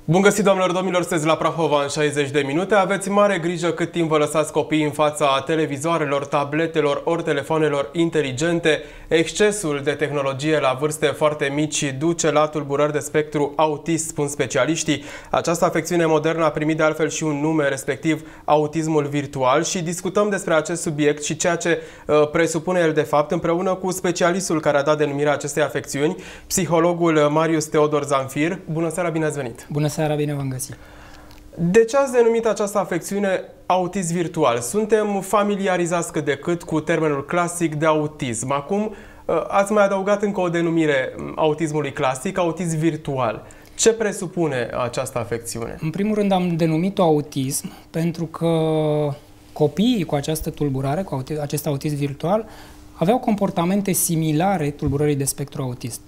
Bun găsit, doamnelor, domnilor, sunteți la Prahova în 60 de minute. Aveți mare grijă cât timp vă lăsați copiii în fața televizoarelor, tabletelor ori telefonelor inteligente. Excesul de tehnologie la vârste foarte mici duce la tulburări de spectru autist, spun specialiștii. Această afecțiune modernă a primit de altfel și un nume, respectiv autismul virtual, și discutăm despre acest subiect și ceea ce presupune el de fapt împreună cu specialistul care a dat denumirea acestei afecțiuni, psihologul Marius Teodor Zamfir. Bună seara, bine ați venit! Bună seara, bine v-am găsit! De ce ați denumit această afecțiune autism virtual? Suntem familiarizați cât de cât cu termenul clasic de autism. Acum ați mai adăugat încă o denumire autismului clasic, autism virtual. Ce presupune această afecțiune? În primul rând am denumit-o autism pentru că copiii cu această tulburare, cu acest autism virtual, aveau comportamente similare tulburării de spectru autist.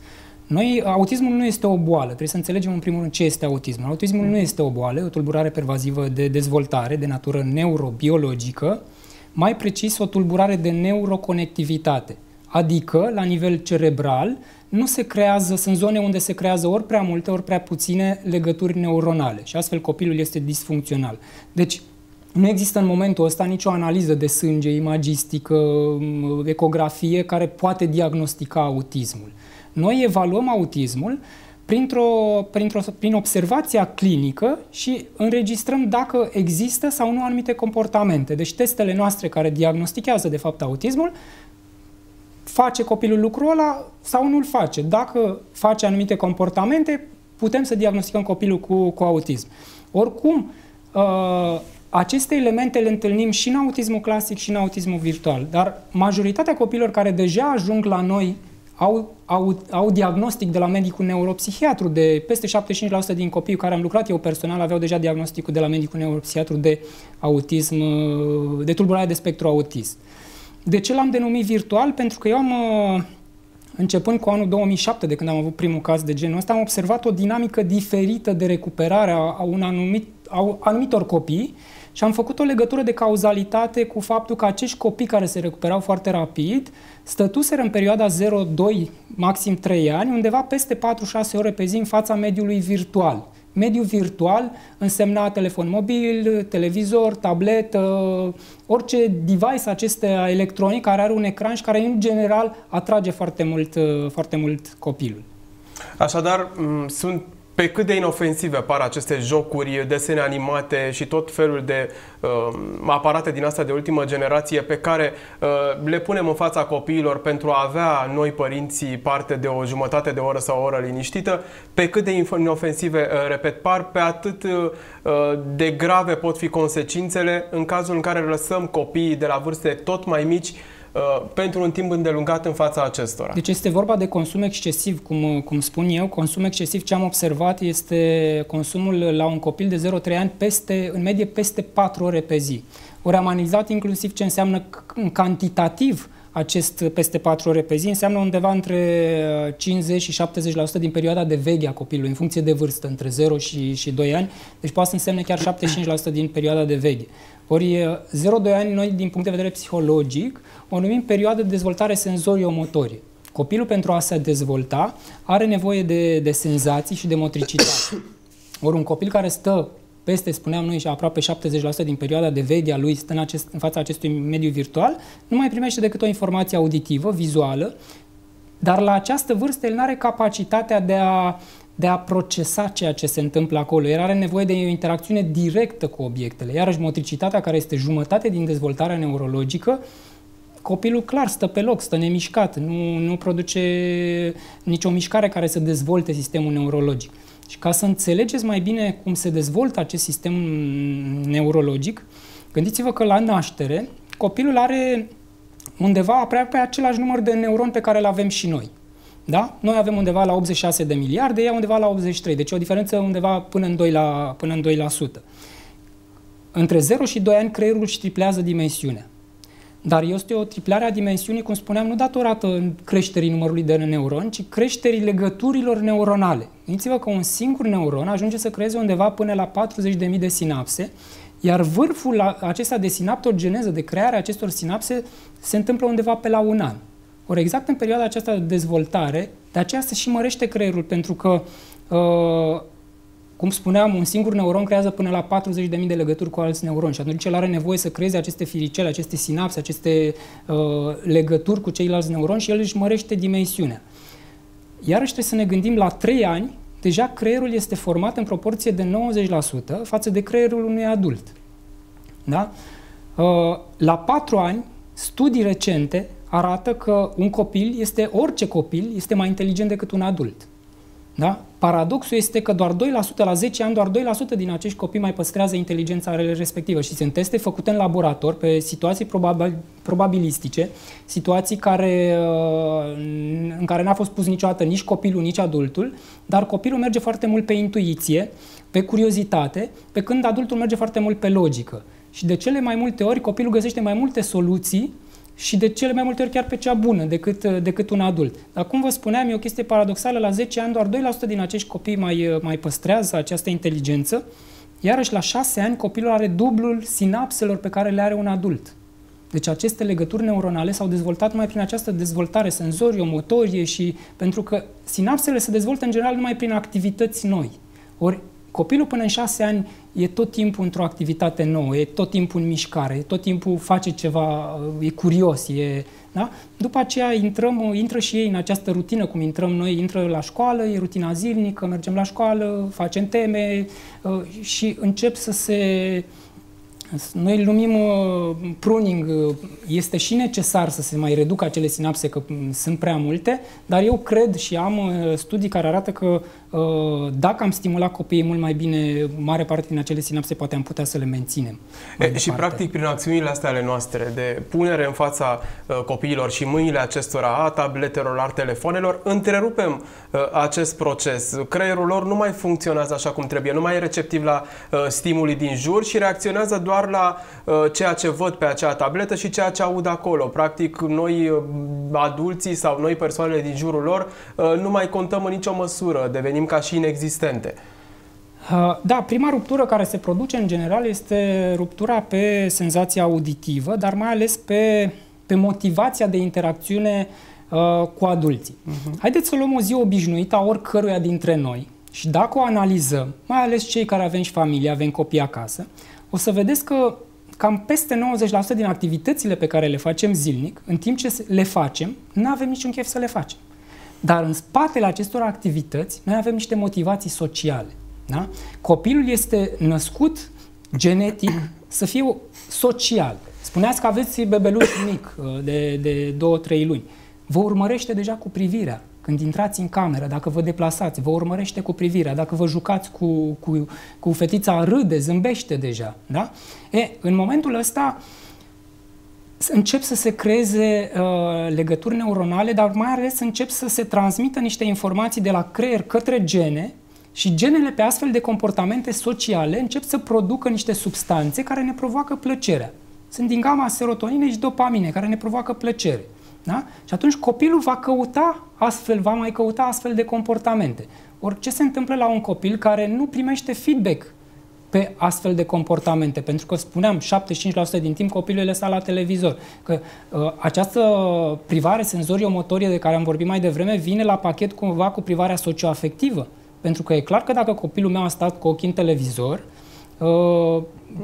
Autismul nu este o boală. Trebuie să înțelegem în primul rând ce este autismul. Autismul nu este o boală, o tulburare pervazivă de dezvoltare, de natură neurobiologică, mai precis o tulburare de neuroconectivitate. Adică, la nivel cerebral, sunt zone unde se creează ori prea multe, ori prea puține legături neuronale și astfel copilul este disfuncțional. Deci, nu există în momentul ăsta nicio analiză de sânge, imagistică, ecografie care poate diagnostica autismul. Noi evaluăm autismul prin observația clinică și înregistrăm dacă există sau nu anumite comportamente. Deci testele noastre care diagnostichează de fapt autismul, face copilul lucrul ăla sau nu îl face. Dacă face anumite comportamente, putem să diagnosticăm copilul cu autism. Oricum, aceste elemente le întâlnim și în autismul clasic și în autismul virtual, dar majoritatea copiilor care deja ajung la noi au diagnostic de la medicul neuropsihiatru. De peste 75% din copiii cu care am lucrat eu personal aveau deja diagnosticul de la medicul neuropsihiatru de autism, de tulburare de spectru autist. De ce l-am denumit virtual? Pentru că eu am, începând cu anul 2007, de când am avut primul caz de genul ăsta, am observat o dinamică diferită de recuperare a anumitor copii și am făcut o legătură de cauzalitate cu faptul că acești copii care se recuperau foarte rapid stătuseră în perioada 0-2, maxim 3 ani, undeva peste 4-6 ore pe zi în fața mediului virtual. Mediul virtual însemna telefon mobil, televizor, tabletă, orice device acesta electronic care are un ecran și care în general atrage foarte mult copilul. Așadar, sunt pe cât de inofensive par aceste jocuri, desene animate și tot felul de aparate din astea de ultimă generație pe care le punem în fața copiilor pentru a avea noi părinții parte de o jumătate de oră sau o oră liniștită, pe cât de inofensive, repet, par, pe atât de grave pot fi consecințele în cazul în care lăsăm copiii de la vârste tot mai mici pentru un timp îndelungat în fața acestora. Deci este vorba de consum excesiv, cum spun eu. Consum excesiv, ce am observat, este consumul la un copil de 0-3 ani în medie peste 4 ore pe zi. Ori am analizat inclusiv ce înseamnă cantitativ acest peste 4 ore pe zi, înseamnă undeva între 50 și 70% din perioada de veche a copilului, în funcție de vârstă, între 0 și 2 ani, deci poate să însemne chiar 75% din perioada de veche. Ori 0-2 ani, noi, din punct de vedere psihologic, o numim perioadă de dezvoltare senzorio-motorie. Copilul, pentru a se dezvolta, are nevoie de senzații și de motricitate. Ori un copil care stă peste, spuneam noi, și aproape 70% din perioada de veche a lui stă în fața acestui mediu virtual, nu mai primește decât o informație auditivă, vizuală, dar la această vârstă el nu are capacitatea de a procesa ceea ce se întâmplă acolo. El are nevoie de o interacțiune directă cu obiectele. Iarăși, motricitatea, care este jumătate din dezvoltarea neurologică, copilul clar stă pe loc, stă nemișcat, nu produce nicio mișcare care să dezvolte sistemul neurologic. Și ca să înțelegeți mai bine cum se dezvoltă acest sistem neurologic, gândiți-vă că la naștere copilul are undeva aproape același număr de neuroni pe care îl avem și noi. Da? Noi avem undeva la 86 de miliarde, ea undeva la 83, deci o diferență undeva până în 2%. Între 0 și 2 ani creierul își triplează dimensiunea. Dar este o triplare a dimensiunii, cum spuneam, nu datorată creșterii numărului de neuroni, ci creșterii legăturilor neuronale. Gândiți-vă că un singur neuron ajunge să creeze undeva până la 40.000 de sinapse, iar vârful acesta de sinaptogeneză, de creare a acestor sinapse, se întâmplă undeva pe la 1 an. Ori exact în perioada aceasta de dezvoltare, de aceea se și mărește creierul, pentru că Cum spuneam, un singur neuron creează până la 40.000 de legături cu alți neuroni și atunci el are nevoie să creeze aceste firicele, aceste sinapse, aceste legături cu ceilalți neuroni și el își mărește dimensiunea. Iarăși trebuie să ne gândim, la 3 ani, deja creierul este format în proporție de 90% față de creierul unui adult. Da? La 4 ani, studii recente arată că orice copil este mai inteligent decât un adult. Da? Paradoxul este că doar 2%, la 10 ani, doar 2% din acești copii mai păstrează inteligența respectivă și sunt teste făcute în laborator pe situații probabilistice, situații în care n-a fost pus niciodată nici copilul, nici adultul, dar copilul merge foarte mult pe intuiție, pe curiozitate, pe când adultul merge foarte mult pe logică. Și de cele mai multe ori copilul găsește mai multe soluții și de cele mai multe ori chiar pe cea bună decât un adult. Dar cum vă spuneam, e o chestie paradoxală, la 10 ani doar 2% din acești copii mai păstrează această inteligență, iarăși la 6 ani copilul are dublul sinapselor pe care le are un adult. Deci aceste legături neuronale s-au dezvoltat numai prin această dezvoltare senzorio-motorie și pentru că sinapsele se dezvoltă în general numai prin activități noi. Ori copilul până în 6 ani e tot timpul într-o activitate nouă, e tot timpul în mișcare, e tot timpul face ceva, e curios, da? După aceea intră și ei în această rutină, cum intrăm noi, intră la școală, e rutina zilnică, mergem la școală, facem teme și încep să se... Noi îl numim pruning, este și necesar să se mai reducă acele sinapse, că sunt prea multe, dar eu cred și am studii care arată că dacă am stimulat copiii mult mai bine, mare parte din acele sinapse poate am putea să le menținem. Și practic prin acțiunile astea ale noastre de punere în fața copiilor și mâinile acestora a tabletelor, a telefonelor, întrerupem acest proces. Creierul lor nu mai funcționează așa cum trebuie, nu mai e receptiv la stimulii din jur și reacționează doar la ceea ce văd pe acea tabletă și ceea ce aud acolo. Practic, noi adulții sau noi persoanele din jurul lor nu mai contăm în nicio măsură, devenim ca și inexistente. Da, prima ruptură care se produce în general este ruptura pe senzația auditivă, dar mai ales pe motivația de interacțiune cu adulții. Haideți să luăm o zi obișnuită a oricăruia dintre noi și dacă o analizăm, mai ales cei care avem și familie, avem copii acasă, o să vedeți că cam peste 90% din activitățile pe care le facem zilnic, în timp ce le facem, nu avem niciun chef să le facem. Dar în spatele acestor activități, noi avem niște motivații sociale. Da? Copilul este născut genetic să fie social. Spuneați că aveți bebeluș mic de 2-3 luni. Vă urmărește deja cu privirea. Când intrați în cameră, dacă vă deplasați, vă urmărește cu privirea. Dacă vă jucați cu fetița, râde, zâmbește deja. Da? În momentul ăsta încep să se creeze legături neuronale, dar mai ales încep să se transmită niște informații de la creier către gene și genele pe astfel de comportamente sociale încep să producă niște substanțe care ne provoacă plăcerea. Sunt din gama serotonine și dopamine, care ne provoacă plăcere. Da? Și atunci copilul va mai căuta astfel de comportamente. Ori ce se întâmplă la un copil care nu primește feedback pe astfel de comportamente? Pentru că spuneam, 75% din timp copilul e lăsat la televizor. Că această privare senzorio-motorie de care am vorbit mai devreme vine la pachet cumva cu privarea socioafectivă. Pentru că e clar că dacă copilul meu a stat cu ochii în televizor,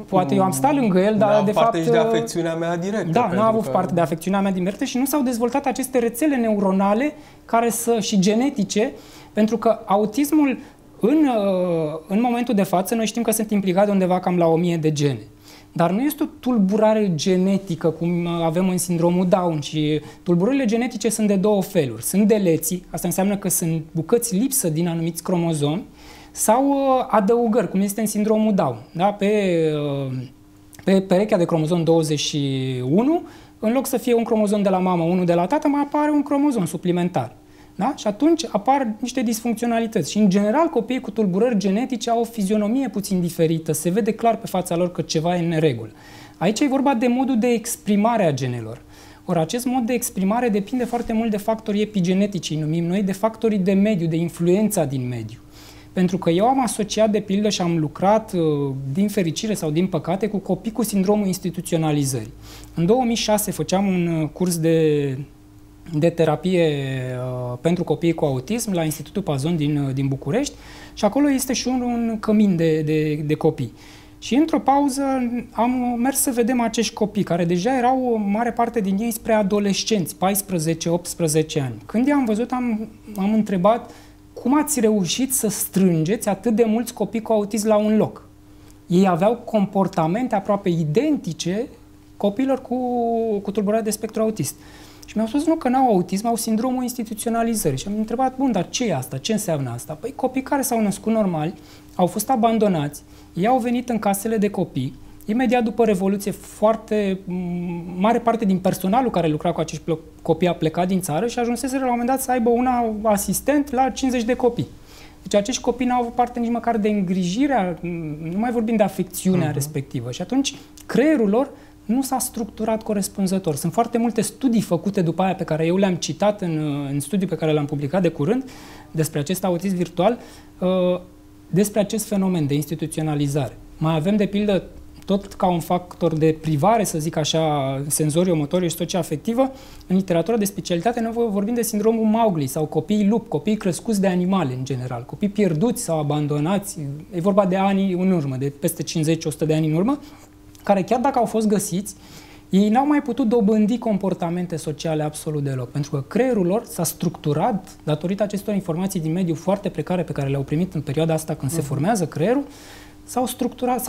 poate eu am stat lângă el, dar de fapt... parte de afecțiunea mea directă. Da, n-a avut parte de afecțiunea mea directă și nu s-au dezvoltat aceste rețele neuronale și genetice, pentru că autismul, în momentul de față, noi știm că sunt implicați undeva cam la 1000 de gene. Dar nu este o tulburare genetică, cum avem în sindromul Down, și tulburările genetice sunt de două feluri. Sunt deleții, asta înseamnă că sunt bucăți lipsă din anumiți cromozomi, sau adăugări, cum este în sindromul Down. Da? Pe perechea de cromozom 21, în loc să fie un cromozom de la mamă, unul de la tată, mai apare un cromozom suplimentar. Da? Și atunci apar niște disfuncționalități. Și în general copiii cu tulburări genetice au o fizionomie puțin diferită, se vede clar pe fața lor că ceva e în neregulă. Aici e vorba de modul de exprimare a genelor. Ori acest mod de exprimare depinde foarte mult de factorii epigenetici, îi numim noi, de factorii de mediu, de influența din mediu. Pentru că eu am asociat, de pildă, și am lucrat, din fericire sau din păcate, cu copii cu sindromul instituționalizării. În 2006 făceam un curs de de terapie pentru copiii cu autism la Institutul Pazon din București și acolo este și un cămin de copii. Și într-o pauză am mers să vedem acești copii, care deja erau o mare parte din ei spre adolescenți, 14-18 ani. Când i-am văzut, am întrebat cum ați reușit să strângeți atât de mulți copii cu autism la un loc. Ei aveau comportamente aproape identice copiilor cu tulburare de spectru autist. Și mi-au spus, nu, că n-au autism, au sindromul instituționalizării. Și am întrebat, bun, dar ce e asta? Ce înseamnă asta? Păi copii care s-au născut normali, au fost abandonați, ei au venit în casele de copii, imediat după Revoluție, foarte mare parte din personalul care lucra cu acești copii a plecat din țară și ajunseseră la un moment dat să aibă un asistent la 50 de copii. Deci acești copii n-au avut parte nici măcar de îngrijirea, nu mai vorbim de afecțiunea respectivă. Și atunci creierul lor nu s-a structurat corespunzător. Sunt foarte multe studii făcute după aia pe care eu le-am citat în studiul pe care l-am publicat de curând despre acest autism virtual, despre acest fenomen de instituționalizare. Mai avem, de pildă, tot ca un factor de privare, să zic așa, senzorio-motorie și socioafectivă, în literatura de specialitate noi vorbim de sindromul Mowgli sau copiii lup, copiii crescuți de animale în general, copii pierduți sau abandonați, e vorba de ani în urmă, de peste 50-100 de ani în urmă, care chiar dacă au fost găsiți, ei n-au mai putut dobândi comportamente sociale absolut deloc, pentru că creierul lor s-a structurat, datorită acestor informații din mediul foarte precare pe care le-au primit în perioada asta când se formează creierul, s-a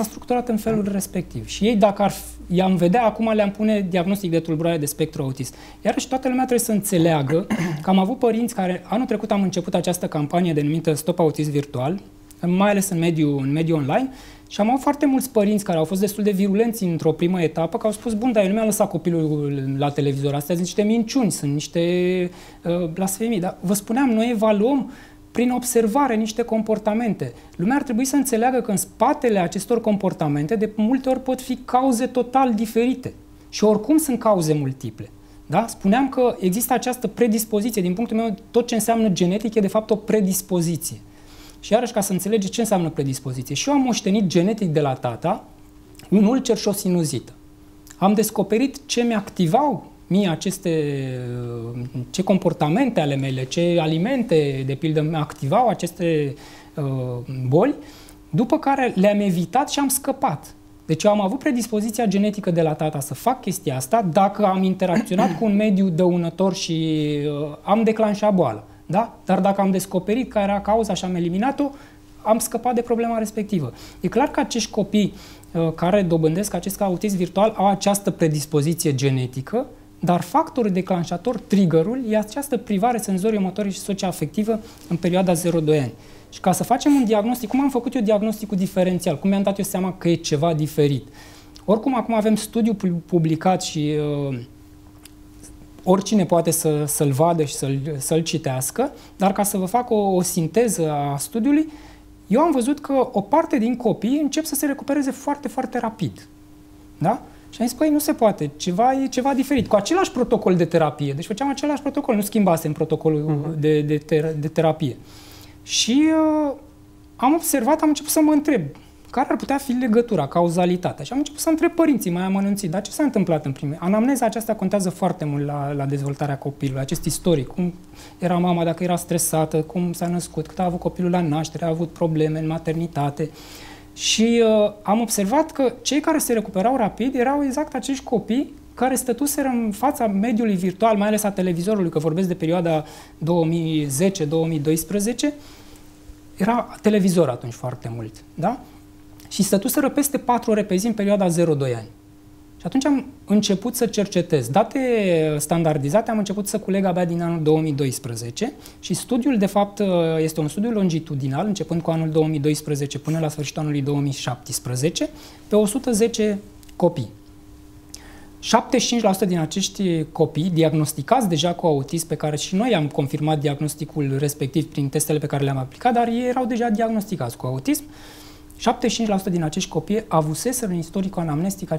structurat în felul respectiv. Și ei, dacă i-am vedea, acum le-am pune diagnostic de tulburare de spectru autist. Iarăși toată lumea trebuie să înțeleagă că am avut părinți care, anul trecut am început această campanie denumită Stop Autism Virtual, mai ales în mediul online, și am avut foarte mulți părinți care au fost destul de virulenți într-o primă etapă, că au spus, bun, dar eu nu mi-am lăsat copilul la televizor, astea sunt niște minciuni, sunt niște blasfemii, dar vă spuneam, noi evaluăm prin observare niște comportamente. Lumea ar trebui să înțeleagă că în spatele acestor comportamente de multe ori pot fi cauze total diferite și oricum sunt cauze multiple. Da? Spuneam că există această predispoziție, din punctul meu, tot ce înseamnă genetic e de fapt o predispoziție. Și iarăși, ca să înțelegeți ce înseamnă predispoziție, și eu am moștenit genetic de la tata un ulcer și o sinuzită. Am descoperit ce mi-activau mie ce comportamente ale mele, ce alimente, de pildă, mi-activau aceste boli, după care le-am evitat și am scăpat. Deci eu am avut predispoziția genetică de la tata să fac chestia asta dacă am interacționat cu un mediu dăunător și am declanșat boala. Da? Dar dacă am descoperit care era cauza și am eliminat-o, am scăpat de problema respectivă. E clar că acești copii care dobândesc acest autism virtual au această predispoziție genetică, dar factorul declanșator, triggerul, e această privare senzorio-motorie și socioafectivă în perioada 0-2 ani. Și ca să facem un diagnostic, cum am făcut eu diagnosticul diferențial? Cum mi-am dat eu seama că e ceva diferit? Oricum, acum avem studiul publicat și oricine poate să-l vadă și să-l citească, dar ca să vă fac o sinteză a studiului, eu am văzut că o parte din copii încep să se recupereze foarte, foarte rapid. Da? Și am zis, păi, nu se poate, e ceva diferit. Cu același protocol de terapie, deci făceam același protocol, nu schimbasem protocolul de terapie. Și am observat, am început să mă întreb care ar putea fi legătura, cauzalitatea. Și am început să întreb părinții mai amănunțit, dar ce s-a întâmplat în primul? Anamneza aceasta contează foarte mult la dezvoltarea copilului, acest istoric, cum era mama, dacă era stresată, cum s-a născut, cât a avut copilul la naștere, a avut probleme în maternitate. Și am observat că cei care se recuperau rapid erau exact acești copii care stătuseră în fața mediului virtual, mai ales a televizorului, că vorbesc de perioada 2010-2012, era televizor atunci foarte mult, da? Și stătuseră peste 4 ore pe zi în perioada 0-2 ani. Și atunci am început să cercetez. Date standardizate am început să culeg abia din anul 2012 și studiul, de fapt, este un studiu longitudinal, începând cu anul 2012 până la sfârșitul anului 2017, pe 110 copii. 75% din acești copii diagnosticați deja cu autism, pe care și noi am confirmat diagnosticul respectiv prin testele pe care le-am aplicat, dar ei erau deja diagnosticați cu autism, 75% din acești copii avuseseră în istoricul anamnestic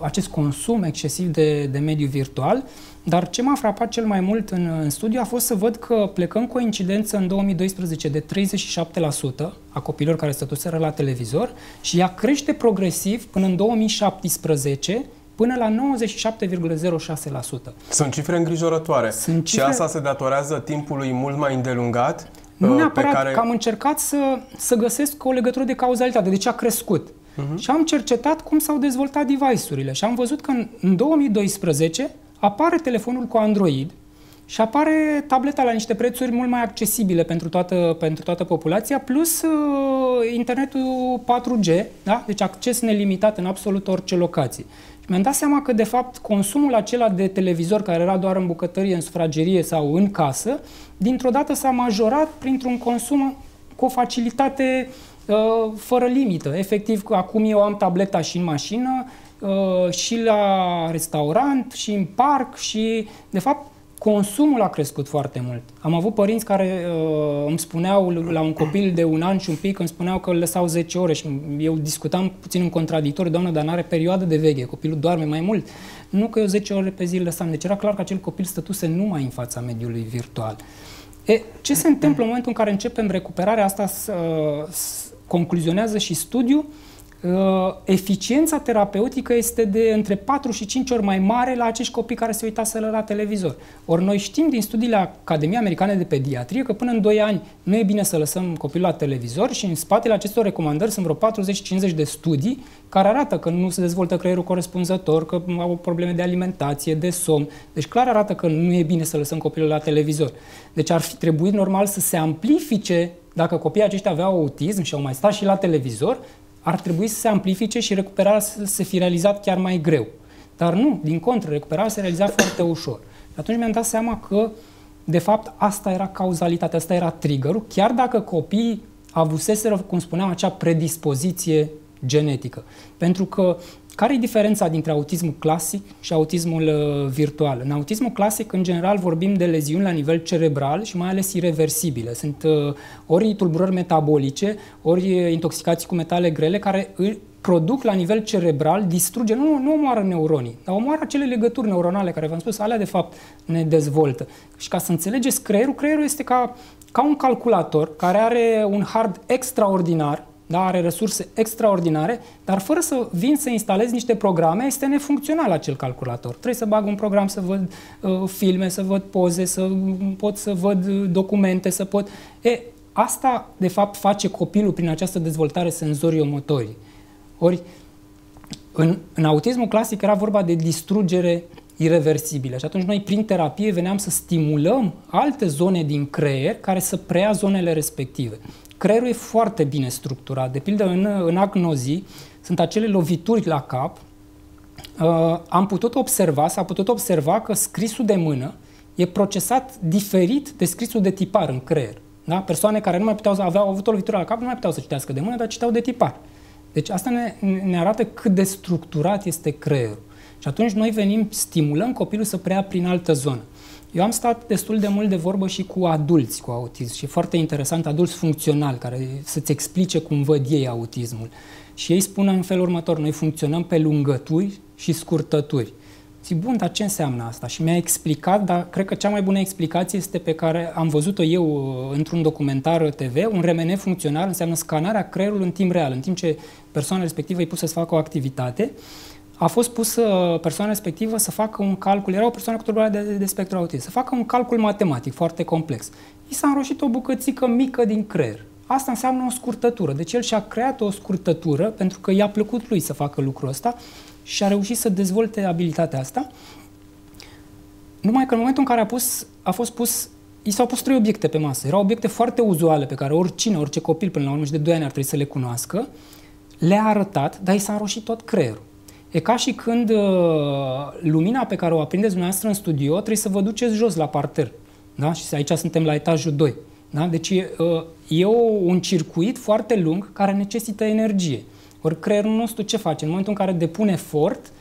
acest consum excesiv de mediu virtual, dar ce m-a frapat cel mai mult în studiu a fost să văd că plecăm cu o incidență în 2012 de 37% a copiilor care stătuseră la televizor și ea crește progresiv până în 2017, până la 97,06%. Sunt cifre îngrijorătoare. Și asta se datorează timpului mult mai îndelungat? Nu neapărat, că am încercat să găsesc o legătură de cauzalitate, de ce a crescut. Și am cercetat cum s-au dezvoltat device-urile și am văzut că în 2012 apare telefonul cu Android și apare tableta la niște prețuri mult mai accesibile pentru toată populația, plus internetul 4G, da? Deci acces nelimitat în absolut orice locație. Și mi-am dat seama că, de fapt, consumul acela de televizor, care era doar în bucătărie, în sufragerie sau în casă, dintr-o dată s-a majorat printr-un consum cu o facilitate fără limită. Efectiv, acum eu am tableta și în mașină, și la restaurant, și în parc și, de fapt, consumul a crescut foarte mult. Am avut părinți care îmi spuneau, la un copil de 1 an și un pic, îmi spuneau că îl lăsau 10 ore și eu discutam puțin în contradictoriu: doamnă, dar n-are perioadă de veche, copilul doarme mai mult. Nu că eu 10 ore pe zi îl lăsam. Deci era clar că acel copil stătuse numai în fața mediului virtual. Ce se întâmplă în momentul în care începem recuperarea asta? Concluzionează și studiul. Eficiența terapeutică este de între 4 și 5 ori mai mare la acești copii care se uitaseră la televizor. Ori noi știm din studiile Academiei Americane de Pediatrie că până în 2 ani nu e bine să lăsăm copilul la televizor și în spatele acestor recomandări sunt vreo 40-50 de studii care arată că nu se dezvoltă creierul corespunzător, că au probleme de alimentație, de somn. Deci clar arată că nu e bine să lăsăm copilul la televizor. Deci ar fi trebuit normal să se amplifice, dacă copiii aceștia aveau autism și au mai stat și la televizor, ar trebui să se amplifice și recuperarea să se fi realizat chiar mai greu. Dar nu, din contră, recuperarea se realiza foarte ușor. Și atunci mi-am dat seama că, de fapt, asta era cauzalitatea, asta era triggerul, chiar dacă copiii avuseseră, cum spuneam, acea predispoziție genetică. Pentru că, care e diferența dintre autismul clasic și autismul virtual? În autismul clasic, în general, vorbim de leziuni la nivel cerebral și mai ales ireversibile. Sunt ori tulburări metabolice, ori intoxicații cu metale grele, care produc la nivel cerebral, distruge, nu omoară neuronii, dar omoară acele legături neuronale care v-am spus, alea de fapt ne dezvoltă. Și ca să înțelegeți creierul este ca un calculator care are un hard extraordinar, da, are resurse extraordinare, dar fără să vin să instalez niște programe, este nefuncțional acel calculator. Trebuie să bag un program să văd filme, să văd poze, să pot să văd documente, să pot... Asta, de fapt, face copilul prin această dezvoltare senzorio-motorie. Ori, în autismul clasic era vorba de distrugere ireversibilă și atunci noi, prin terapie, veneam să stimulăm alte zone din creier care să preia zonele respective. Creierul e foarte bine structurat. De pildă, în agnozii sunt acele lovituri la cap. S-a putut observa că scrisul de mână e procesat diferit de scrisul de tipar în creier. Da? Persoane care nu mai puteau, aveau avut o lovitură la cap, nu mai puteau să citească de mână, dar citeau de tipar. Deci asta ne arată cât de structurat este creierul. Și atunci noi stimulăm copilul să preia prin altă zonă. Eu am stat destul de mult de vorbă și cu adulți cu autism și e foarte interesant, adulți funcționali, care să-ți explice cum văd ei autismul. Și ei spun în felul următor: noi funcționăm pe lungături și scurtături. Zic, bun, dar ce înseamnă asta? Și mi-a explicat, dar cred că cea mai bună explicație este pe care am văzut-o eu într-un documentar TV. Un RMN funcțional înseamnă scanarea creierului în timp real. În timp ce persoana respectivă îi pusă să facă o activitate, a fost pusă persoana respectivă să facă un calcul, era o persoană cu tulburare de spectru autist, să facă un calcul matematic foarte complex. I s-a înroșit o bucățică mică din creier. Asta înseamnă o scurtătură. Deci el și-a creat o scurtătură pentru că i-a plăcut lui să facă lucrul ăsta și a reușit să dezvolte abilitatea asta. Numai că în momentul în care i s-au pus 3 obiecte pe masă. Erau obiecte foarte uzuale pe care orice copil până la urmă și de 2 ani ar trebui să le cunoască. Le-a arătat, dar i s-a înroșit tot creierul. E ca și când lumina pe care o aprindeți dumneavoastră în studio trebuie să vă duceți jos la parter. Da? Și aici suntem la etajul 2. Da? Deci e un circuit foarte lung care necesită energie. Ori creierul nostru ce face? În momentul în care depune efort,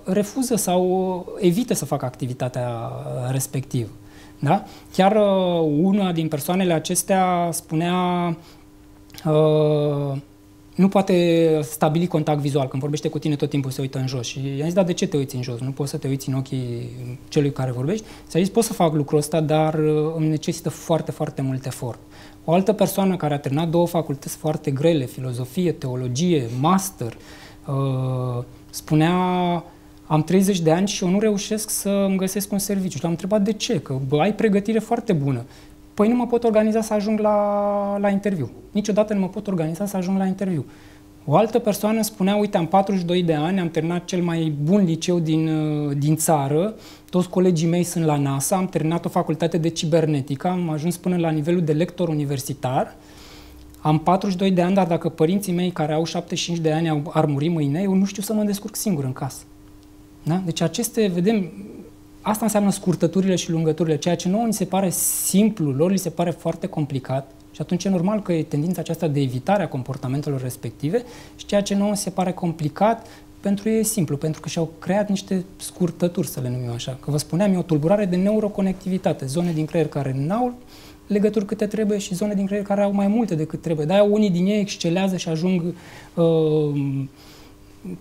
refuză sau evită să facă activitatea respectivă. Da? Chiar una din persoanele acestea spunea... nu poate stabili contact vizual. Când vorbește cu tine, tot timpul se uită în jos. Și i-am zis, da, de ce te uiți în jos? Nu poți să te uiți în ochii celui care vorbești? S-a zis, pot să fac lucrul ăsta, dar îmi necesită foarte, foarte mult efort. O altă persoană care a terminat 2 facultăți foarte grele, filozofie, teologie, master, spunea, am 30 de ani și eu nu reușesc să îmi găsesc un serviciu. Și l-am întrebat de ce, că ai pregătire foarte bună. Păi nu mă pot organiza să ajung la interviu. Niciodată nu mă pot organiza să ajung la interviu. O altă persoană spunea, uite, am 42 de ani, am terminat cel mai bun liceu din țară, toți colegii mei sunt la NASA, am terminat o facultate de cibernetică, am ajuns până la nivelul de lector universitar, am 42 de ani, dar dacă părinții mei care au 75 de ani ar muri mâine, eu nu știu să mă descurc singur în casă. Da? Deci vedem, asta înseamnă scurtăturile și lungăturile, ceea ce nouă ni se pare simplu, lor li se pare foarte complicat. Și atunci e normal că e tendința aceasta de evitare a comportamentelor respective și ceea ce nouă se pare complicat, pentru ei e simplu, pentru că și-au creat niște scurtături, să le numim așa. Că vă spuneam, e o tulburare de neuroconectivitate, zone din creier care n-au legături câte trebuie și zone din creier care au mai multe decât trebuie. De-aia unii din ei excelează și ajung...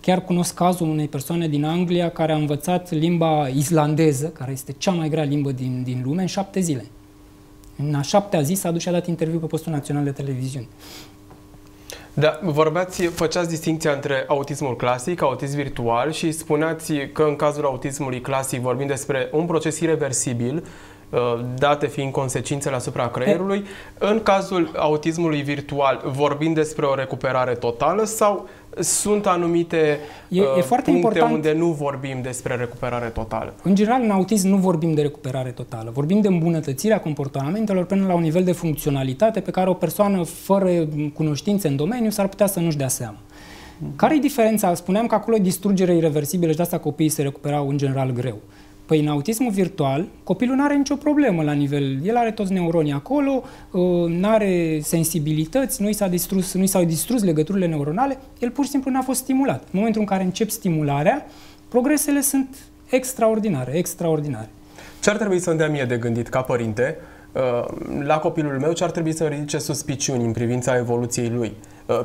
Chiar cunosc cazul unei persoane din Anglia care a învățat limba islandeză, care este cea mai grea limbă din lume, în 7 zile. În a 7-a zi s-a dus și a dat interviu pe postul național de televiziune. Da, făceați distinția între autismul clasic, autism virtual și spuneați că în cazul autismului clasic vorbim despre un proces ireversibil, date fiind consecințele asupra creierului. În cazul autismului virtual vorbim despre o recuperare totală sau sunt anumite puncte important, unde nu vorbim despre recuperare totală? În general, în autism nu vorbim de recuperare totală. Vorbim de îmbunătățirea comportamentelor până la un nivel de funcționalitate pe care o persoană fără cunoștințe în domeniu s-ar putea să nu-și dea seama. Care e diferența? Spuneam că acolo e distrugere irreversibilă și de asta copiii se recuperau în general greu. Păi în autismul virtual, copilul nu are nicio problemă la nivel, el are toți neuronii acolo, nu are sensibilități, nu i s-au distrus legăturile neuronale, el pur și simplu n-a fost stimulat. În momentul în care încep stimularea, progresele sunt extraordinare, extraordinare. Ce ar trebui să-mi dea mie de gândit ca părinte la copilul meu, ce ar trebui să ridice suspiciuni în privința evoluției lui?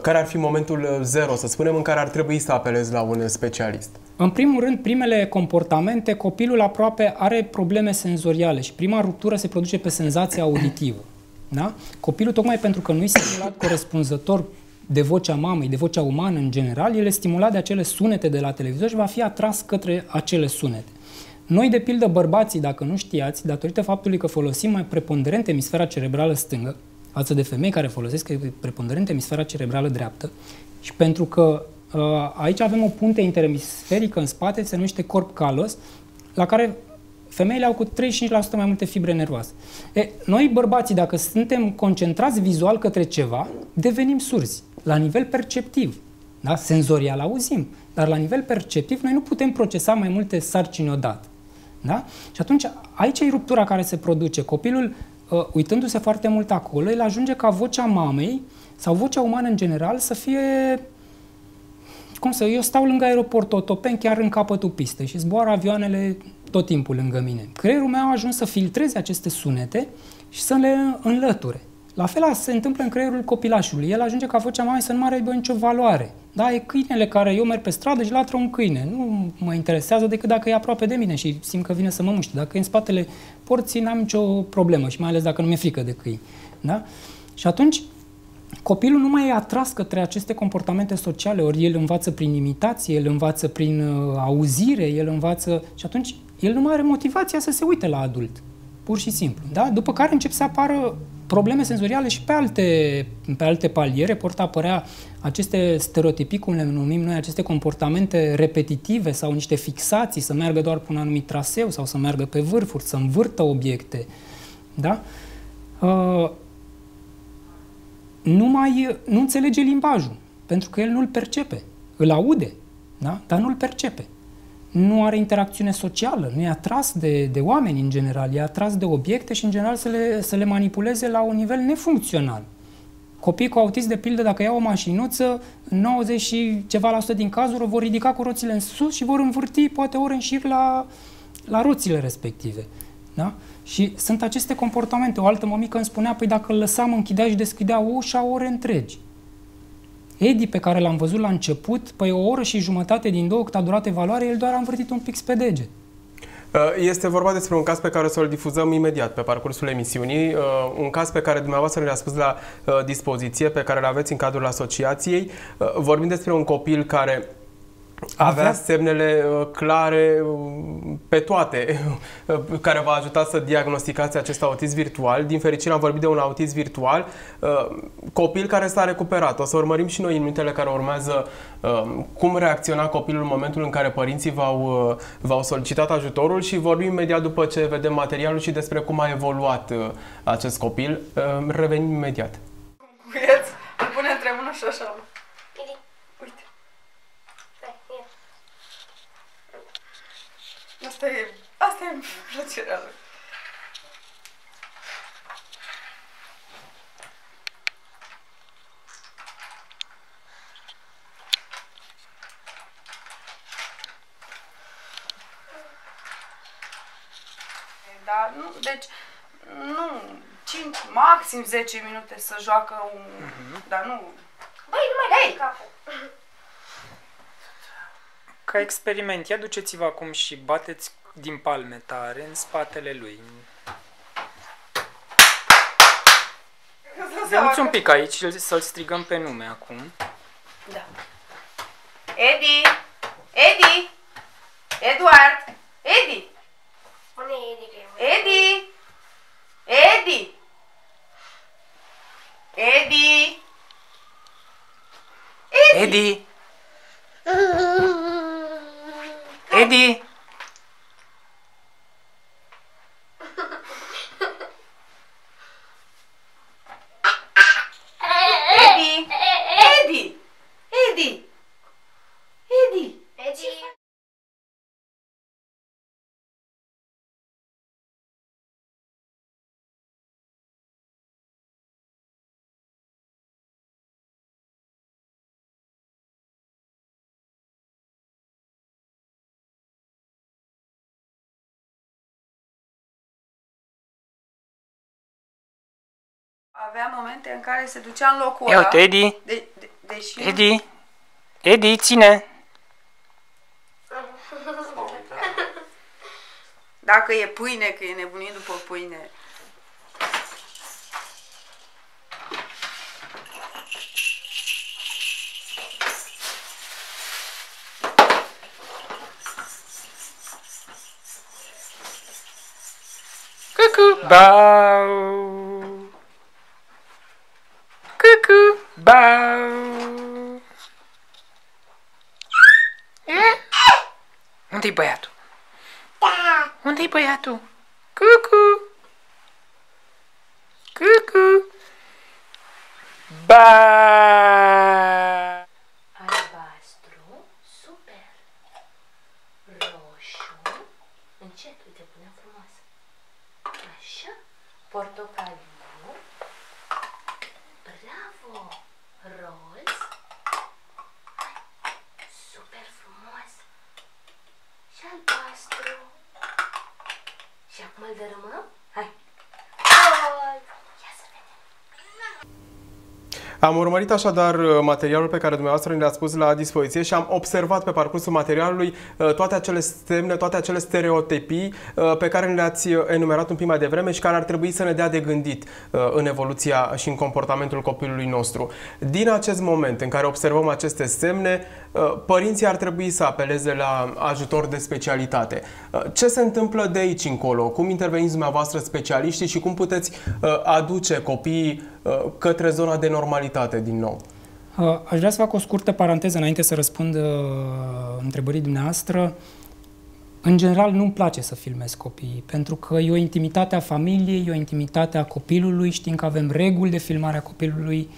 Care ar fi momentul zero, să spunem, în care ar trebui să apelez la un specialist? În primul rând, primele comportamente, copilul aproape are probleme senzoriale și prima ruptură se produce pe senzația auditivă. Da? Copilul, tocmai pentru că nu e stimulat corespunzător de vocea mamei, de vocea umană în general, el e stimulat de acele sunete de la televizor și va fi atras către acele sunete. Noi, de pildă, bărbații, dacă nu știați, datorită faptului că folosim mai preponderent emisfera cerebrală stângă, față de femei care folosesc preponderent emisfera cerebrală dreaptă, și pentru că aici avem o punte interemisferică în spate, se numește corp calos, la care femeile au cu 35% mai multe fibre nervoase. Noi, bărbații, dacă suntem concentrați vizual către ceva, devenim surzi, la nivel perceptiv. Da? Senzorial auzim, dar la nivel perceptiv noi nu putem procesa mai multe sarcini odată. Da? Și atunci, aici e ruptura care se produce. Copilul, uitându-se foarte mult acolo, el ajunge ca vocea mamei sau vocea umană în general să fie... Eu stau lângă aeroport Otopeni, chiar în capătul pistei și zboară avioanele tot timpul lângă mine. Creierul meu a ajuns să filtreze aceste sunete și să le înlăture. La fel se întâmplă în creierul copilașului. El ajunge ca vocea mamei să nu mai aibă nicio valoare. Da, e câinele care eu merg pe stradă și latră un câine. Nu mă interesează decât dacă e aproape de mine și simt că vine să mă muște. Dacă e în spatele porții, n-am nicio problemă și mai ales dacă nu mi-e frică de câini. Da? Și atunci copilul nu mai e atras către aceste comportamente sociale, ori el învață prin imitație, el învață prin auzire, el învață... Și atunci el nu mai are motivația să se uite la adult, pur și simplu. Da? După care încep să apară probleme senzoriale și pe alte paliere, pot apărea aceste stereotipii, cum le numim noi, aceste comportamente repetitive sau niște fixații, să meargă doar pe un anumit traseu sau să meargă pe vârfuri, să învârtă obiecte. Da? Nu înțelege limbajul, pentru că el nu-l percepe. Îl aude, da? Dar nu-l percepe. Nu are interacțiune socială, nu e atras de oameni în general, e atras de obiecte și în general să le manipuleze la un nivel nefuncțional. Copiii cu autism, de pildă, dacă iau o mașinuță, 90 și ceva la sută din cazuri o vor ridica cu roțile în sus și vor învârti poate ore în șir la roțile respective. Da? Și sunt aceste comportamente. O altă mămică îmi spunea, păi dacă îl lăsam, închidea și deschidea ușa ore întregi. Edi, pe care l-am văzut la început, păi o oră și jumătate din 2 cât a durat evaluarea, el doar a învârtit un pic pe deget. Este vorba despre un caz pe care o să-l difuzăm imediat pe parcursul emisiunii, un caz pe care dumneavoastră ne-a spus la dispoziție, pe care îl aveți în cadrul asociației. Vorbim despre un copil care avea semnele clare pe toate, care v-a ajutat să diagnosticați acest autism virtual. Din fericire am vorbit de un autism virtual, copil care s-a recuperat. O să urmărim și noi în minutele care urmează cum reacționa copilul în momentul în care părinții v-au solicitat ajutorul și vorbim imediat după ce vedem materialul și despre cum a evoluat acest copil. Revenim imediat. Cuieț, îl pune între mână și așa. Uite. Asta e plăcerea lui. Dar nu, deci, nu, 5, maxim 10 minute să joacă un... Dar nu... Băi, nu mai dai capul! Ca experiment, ia duceți-vă acum și bateți din palme tare în spatele lui. Venuți un pic aici să-l strigăm pe nume acum. Da. Edi! Edi! Eduard! Edi! Unde e Edi? Edi! Edi! Edi! Edi! Edi! Edi! Edi! Edi! Edi! Edi? Avea momente în care se ducea în locul Ia ăla. uite, Edi! Deși... Edi! Edi, ține! Dacă e pâine, că e nebunit după pâine. Cucu! Bau! Cucu! Bau! Unde-i băiatul? Unde-i băiatul? Cucu! Cucu! Ba! Albastru, super. Roșu, încet, uite, pune frumoasă. Așa, portocaliu. Bravo! Roz. Hai, super frumos. Și albastru. Și acum îl dărâmăm? Hai. Roz. Ia să vedem. Am urmărit așadar materialul pe care dumneavoastră ne l-ați pus la dispoziție și am observat pe parcursul materialului toate acele semne, toate acele stereotipii pe care le-ați enumerat un pic mai devreme și care ar trebui să ne dea de gândit în evoluția și în comportamentul copilului nostru. Din acest moment în care observăm aceste semne, părinții ar trebui să apeleze la ajutor de specialitate. Ce se întâmplă de aici încolo? Cum interveniți dumneavoastră specialiștii și cum puteți aduce copiii către zona de normalitate din nou? Aș vrea să fac o scurtă paranteză înainte să răspund întrebării dumneavoastră. În general nu-mi place să filmez copiii, pentru că e o intimitate a familiei, e o intimitate a copilului, știm că avem reguli de filmare a copilului,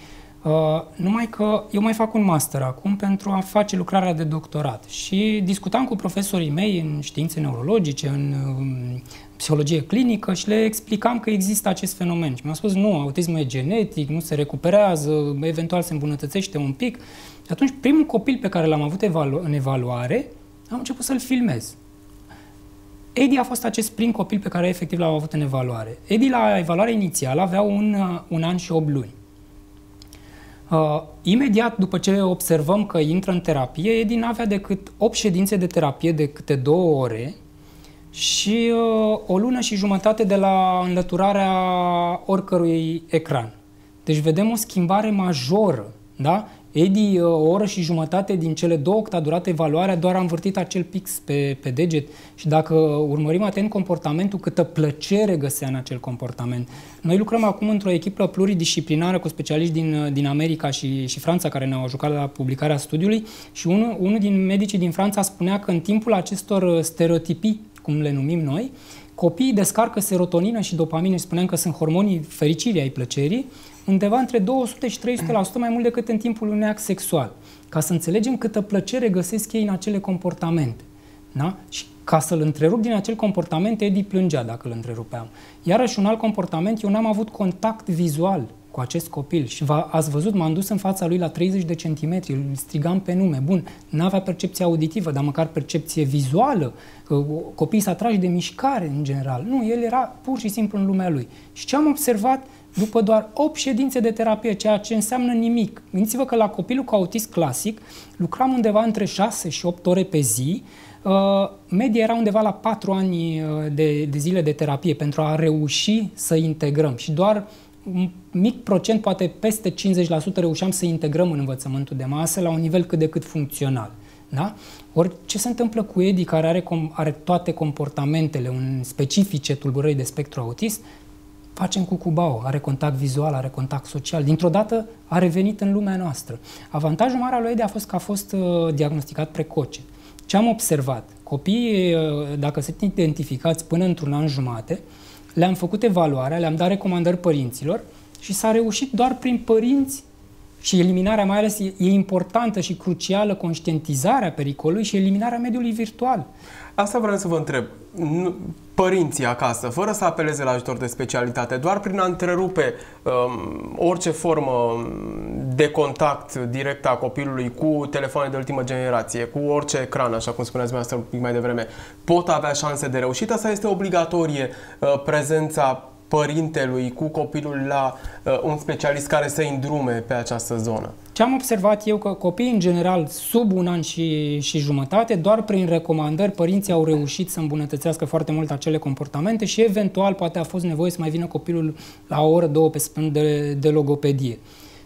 numai că eu mai fac un master acum pentru a face lucrarea de doctorat și discutam cu profesorii mei în științe neurologice, în psihologie clinică și le explicam că există acest fenomen. Și mi-au spus, nu, autismul e genetic, nu se recuperează, eventual se îmbunătățește un pic. Și atunci primul copil pe care l-am avut în evaluare, am început să-l filmez. Edi a fost acest prim copil pe care efectiv l-am avut în evaluare. Edi la evaluarea inițială avea un an și 8 luni. Imediat după ce observăm că intră în terapie, Edi n-avea decât 8 ședințe de terapie de câte 2 ore și o lună și jumătate de la înlăturarea oricărui ecran. Deci vedem o schimbare majoră. Da? Edi, o oră și jumătate din cele 2 cât a durat evaluarea, doar a învârtit acel pix pe deget. Și dacă urmărim atent comportamentul, câtă plăcere găsea în acel comportament. Noi lucrăm acum într-o echipă pluridisciplinară cu specialiști din America și Franța, care ne-au ajutat la publicarea studiului, și unul din medicii din Franța spunea că în timpul acestor stereotipii, cum le numim noi, copiii descarcă serotonină și dopamină, și spuneam că sunt hormonii fericirii, ai plăcerii, undeva între 200 și 300% mai mult decât în timpul unui act sexual. Ca să înțelegem câtă plăcere găsesc ei în acele comportamente. Da? Și ca să-l întrerup din acel comportament, Edi plângea dacă îl întrerupeam. Iarăși un alt comportament, eu n-am avut contact vizual cu acest copil și ați văzut, m-am dus în fața lui la 30 de centimetri, îl strigam pe nume. Bun, n-avea percepție auditivă, dar măcar percepție vizuală. Copiii s-a atrași de mișcare în general. Nu, el era pur și simplu în lumea lui. Și ce am observat după doar 8 ședințe de terapie, ceea ce înseamnă nimic. Gândiți-vă că la copilul cu autism clasic lucram undeva între 6 și 8 ore pe zi. Media era undeva la 4 ani de zile de terapie pentru a reuși să integrăm. Și doar un mic procent, poate peste 50%, reușeam să integrăm în învățământul de masă la un nivel cât de cât funcțional. Da? Ori ce se întâmplă cu Edi, care are toate comportamentele specifice tulburării de spectru autist, facem cu Cubao, are contact vizual, are contact social. Dintr-o dată a revenit în lumea noastră. Avantajul mare al lui Edi a fost că a fost diagnosticat precoce. Ce am observat? Copiii, dacă sunt identificați până într-un an jumate, le-am făcut evaluarea, le-am dat recomandări părinților și s-a reușit doar prin părinți. Și eliminarea, mai ales, e importantă și crucială, conștientizarea pericolului și eliminarea mediului virtual. Asta vreau să vă întreb. Părinții acasă, fără să apeleze la ajutor de specialitate, doar prin a întrerupe orice formă de contact direct a copilului cu telefoane de ultimă generație, cu orice ecran, așa cum spuneați dumneavoastră un pic mai devreme, pot avea șanse de reușită sau este obligatorie prezența părintelui cu copilul la un specialist care să îndrume pe această zonă? Ce am observat eu, că copiii în general sub 1 an și jumătate, doar prin recomandări, părinții au reușit să îmbunătățeea foarte mult acele comportamente și eventual poate a fost nevoie să mai vină copilul la o oră, 2 pe săptămână de logopedie.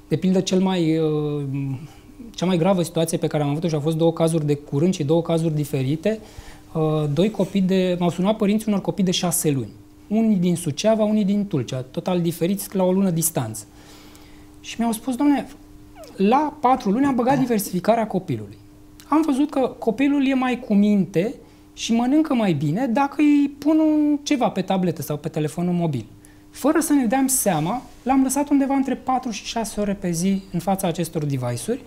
De pildă, cea mai gravă situație pe care am avut-o, și au fost 2 cazuri de curând și 2 cazuri diferite, 2 copii m-au sunat părinții unor copii de 6 luni. Unii din Suceava, unii din Tulcea, total diferiți, la o lună distanță. Și mi-au spus, dom'le, la 4 luni am băgat diversificarea copilului. Am văzut că copilul e mai cu minte și mănâncă mai bine dacă îi pun ceva pe tabletă sau pe telefonul mobil. Fără să ne dăm seama, l-am lăsat undeva între 4 și 6 ore pe zi în fața acestor device-uri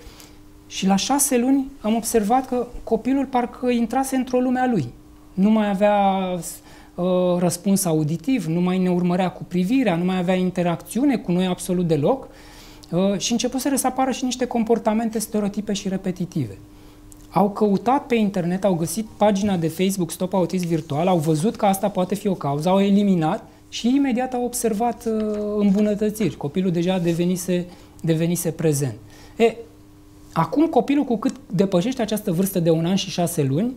și la 6 luni am observat că copilul parcă intrase într-o lume a lui. Nu mai avea răspuns auditiv, nu mai ne urmărea cu privirea, nu mai avea interacțiune cu noi absolut deloc și începuseră să apară și niște comportamente stereotipe și repetitive. Au căutat pe internet, au găsit pagina de Facebook Stop Autism Virtual, au văzut că asta poate fi o cauză, au eliminat și imediat au observat îmbunătățiri. Copilul deja devenise prezent. Acum copilul, cu cât depășește această vârstă de 1 an și 6 luni,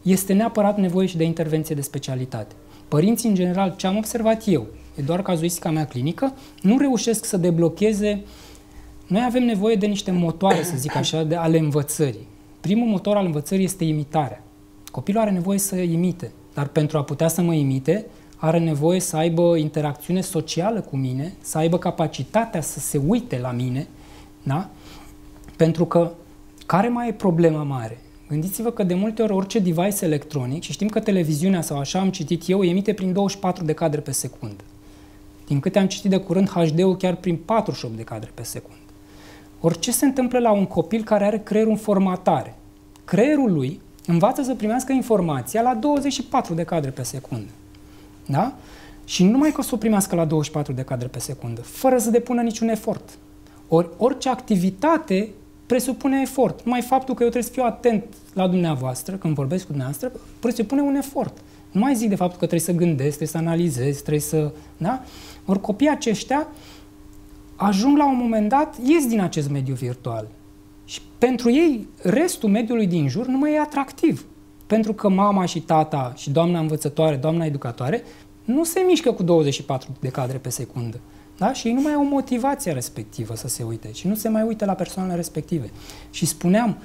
este neapărat nevoie și de intervenție de specialitate. Părinții, în general, ce am observat eu, e doar cazuistica mea clinică, nu reușesc să deblocheze. Noi avem nevoie de niște motoare, să zic așa, ale învățării. Primul motor al învățării este imitarea. Copilul are nevoie să imite, dar pentru a putea să mă imite, are nevoie să aibă interacțiune socială cu mine, să aibă capacitatea să se uite la mine, da? Pentru că care mai e problema mare? Gândiți-vă că de multe ori orice device electronic, și știm că televiziunea, sau așa am citit eu, emite prin 24 de cadre pe secundă. Din câte am citit de curând, HD-ul chiar prin 48 de cadre pe secundă. Orice se întâmplă la un copil care are creierul în formatare? Creierul lui învață să primească informația la 24 de cadre pe secundă. Da? Și numai că o să o primească la 24 de cadre pe secundă, fără să depună niciun efort. Orice activitate presupune efort. Numai faptul că eu trebuie să fiu atent la dumneavoastră, când vorbesc cu dumneavoastră, presupune un efort. Nu mai zic de faptul că trebuie să gândesc, trebuie să analizez, trebuie să... Da? Ori copiii aceștia ajung la un moment dat, ies din acest mediu virtual. Și pentru ei, restul mediului din jur nu mai e atractiv. Pentru că mama și tata și doamna învățătoare, doamna educatoare, nu se mișcă cu 24 de cadre pe secundă. Da? Și ei nu mai au motivația respectivă să se uite și nu se mai uită la persoanele respective. Și spuneam,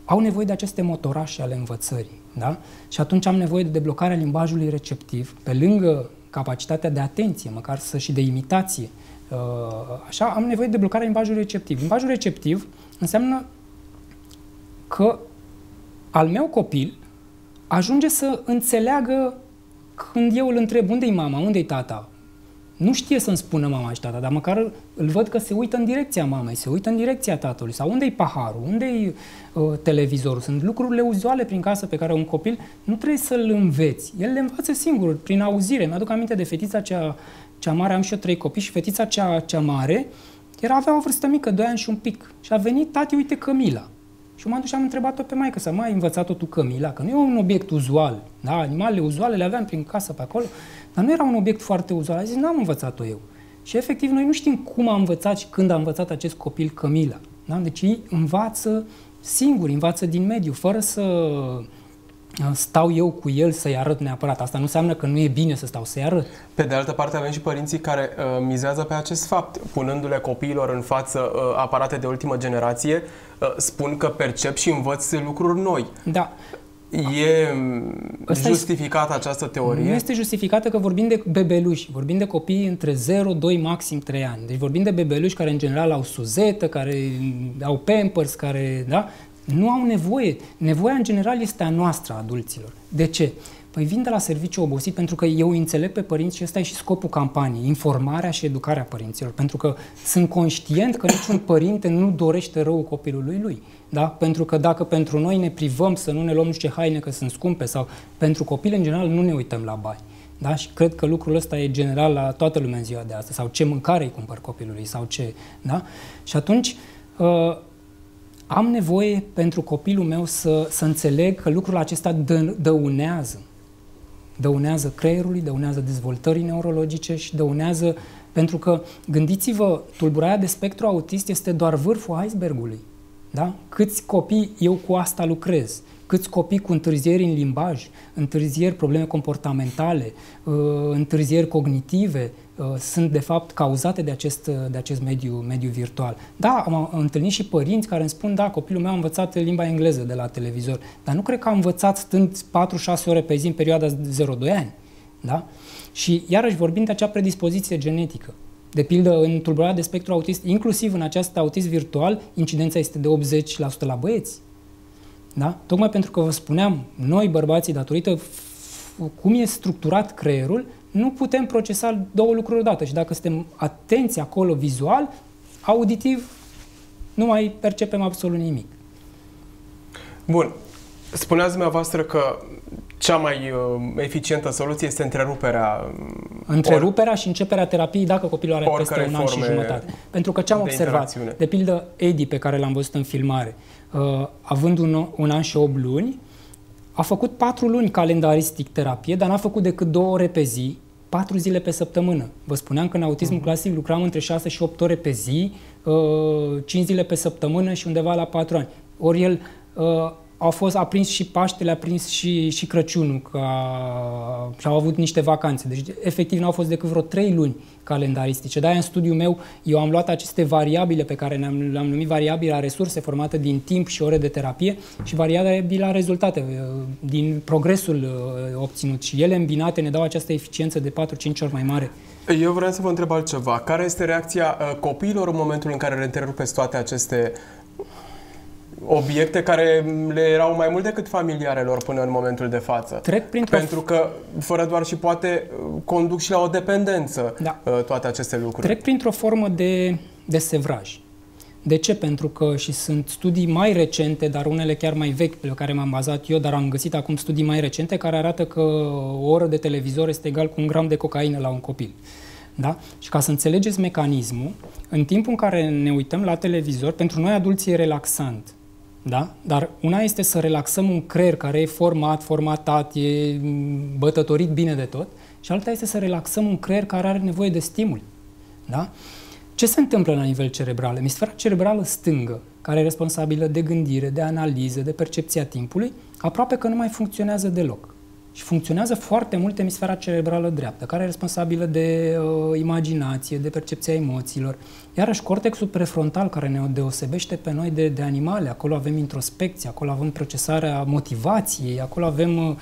au nevoie de aceste motorașe ale învățării. Da? Și atunci am nevoie de deblocarea limbajului receptiv, pe lângă capacitatea de atenție, măcar și de imitație. Așa, am nevoie de deblocarea limbajului receptiv. Limbajul receptiv înseamnă că al meu copil ajunge să înțeleagă când eu îl întreb unde-i mama, unde-i tata. Nu știe să-mi spună mama și tata, dar măcar îl văd că se uită în direcția mamei, se uită în direcția tatălui. Sau unde-i paharul, unde-i televizorul. Sunt lucrurile uzuale prin casă pe care un copil nu trebuie să-l înveți. El le învață singur, prin auzire. Mi-aduc aminte de fetița cea mare, am și eu 3 copii, și fetița cea mare avea o vârstă mică, 2 ani și un pic. Și a venit, tati, uite Cămila. Și m-am dus și am întrebat-o pe maică, să mai ai învățat-o tu Cămila, că nu e un obiect uzual. Da? Animalele uzuale le aveam prin casă pe acolo, dar nu era un obiect foarte uzual. A zis, n-am învățat-o eu. Și efectiv, noi nu știm cum a învățat și când a învățat acest copil Cămila. Da? Deci ei învață singuri, învață din mediu, fără să stau eu cu el să-i arăt neapărat. Asta nu înseamnă că nu e bine să stau să-i arăt. Pe de altă parte avem și părinții care mizează pe acest fapt, punându-le copiilor în față aparate de ultimă generație, spun că percep și învăț lucruri noi. Da. E justificată această teorie? Nu este justificată, că vorbim de bebeluși, vorbim de copii între 0, 2, maxim 3 ani. Deci vorbim de bebeluși care în general au suzetă, care au Pampers, care, da, nu au nevoie. Nevoia în general este a noastră, a adulților. De ce? Păi vin de la serviciu obosit, pentru că eu înțeleg pe părinți și ăsta e și scopul campaniei, informarea și educarea părinților. Pentru că sunt conștient că niciun părinte nu dorește răul copilului lui. Da? Pentru că dacă pentru noi ne privăm să nu ne luăm nu știu ce haine că sunt scumpe, sau pentru copii în general nu ne uităm la bani. Da? Și cred că lucrul ăsta e general la toată lumea în ziua de astăzi. Sau ce mâncare îi cumpăr copilului, sau ce. Da? Și atunci am nevoie pentru copilul meu să înțeleg că lucrul acesta dăunează creierului, dăunează dezvoltării neurologice și dăunează, pentru că, gândiți-vă, tulburarea de spectru autist este doar vârful icebergului. Da? Câți copii, eu cu asta lucrez, câți copii cu întârzieri în limbaj, întârzieri, probleme comportamentale, întârzieri cognitive, sunt de fapt cauzate de acest mediu virtual. Da, am întâlnit și părinți care îmi spun, da, copilul meu a învățat limba engleză de la televizor, dar nu cred că a învățat stând 4-6 ore pe zi în perioada 0-2 ani. Da? Și iarăși vorbim de acea predispoziție genetică. De pildă, în tulburarea de spectru autist, inclusiv în acest autism virtual, incidența este de 80% la băieți. Da? Tocmai pentru că vă spuneam, noi bărbații, datorită cum e structurat creierul, nu putem procesa 2 lucruri odată. Și dacă suntem atenți acolo vizual, auditiv, nu mai percepem absolut nimic. Bun. Spuneați dumneavoastră că cea mai eficientă soluție este întreruperea și începerea terapiei dacă copilul are peste 1 an și jumătate. Pentru că ce am observat, de pildă Eddie, pe care l-am văzut în filmare, având 1 an și 8 luni, a făcut 4 luni calendaristic terapie, dar n-a făcut decât 2 ore pe zi, 4 zile pe săptămână. Vă spuneam că în autismul clasic lucram între 6 și 8 ore pe zi, 5 zile pe săptămână și undeva la 4 ani. Ori el a prins și Paștele, a prins și Crăciunul și au avut niște vacanțe. Deci, efectiv, nu au fost decât vreo 3 luni calendaristice. De-aia, în studiul meu, eu am luat aceste variabile pe care le-am numit variabila resurse, formată din timp și ore de terapie, și variabila rezultate, din progresul obținut. Și ele îmbinate ne dau această eficiență de 4-5 ori mai mare. Eu vreau să vă întreb altceva. Care este reacția copiilor în momentul în care le întrerupeți toate aceste obiecte care le erau mai mult decât familiarelor până în momentul de față? Pentru că, fără doar și poate, conduc și la o dependență, da, toate aceste lucruri. Trec printr-o formă de sevraj. De ce? Pentru că, și sunt studii mai recente, dar unele chiar mai vechi, pe care m-am bazat eu, dar am găsit acum studii mai recente care arată că o oră de televizor este egal cu 1 gram de cocaină la un copil. Da? Și ca să înțelegeți mecanismul, în timpul în care ne uităm la televizor, pentru noi adulții e relaxant. Da? Dar una este să relaxăm un creier care e formatat, e bătătorit bine de tot, și alta este să relaxăm un creier care are nevoie de stimuli. Da? Ce se întâmplă la nivel cerebral? Emisfera cerebrală stângă, care e responsabilă de gândire, de analiză, de percepția timpului, aproape că nu mai funcționează deloc. și funcționează foarte mult emisfera cerebrală dreaptă, care e responsabilă de imaginație, de percepția emoțiilor. Iarăși, cortexul prefrontal, care ne deosebește pe noi de animale, acolo avem introspecție, acolo avem procesarea motivației, acolo avem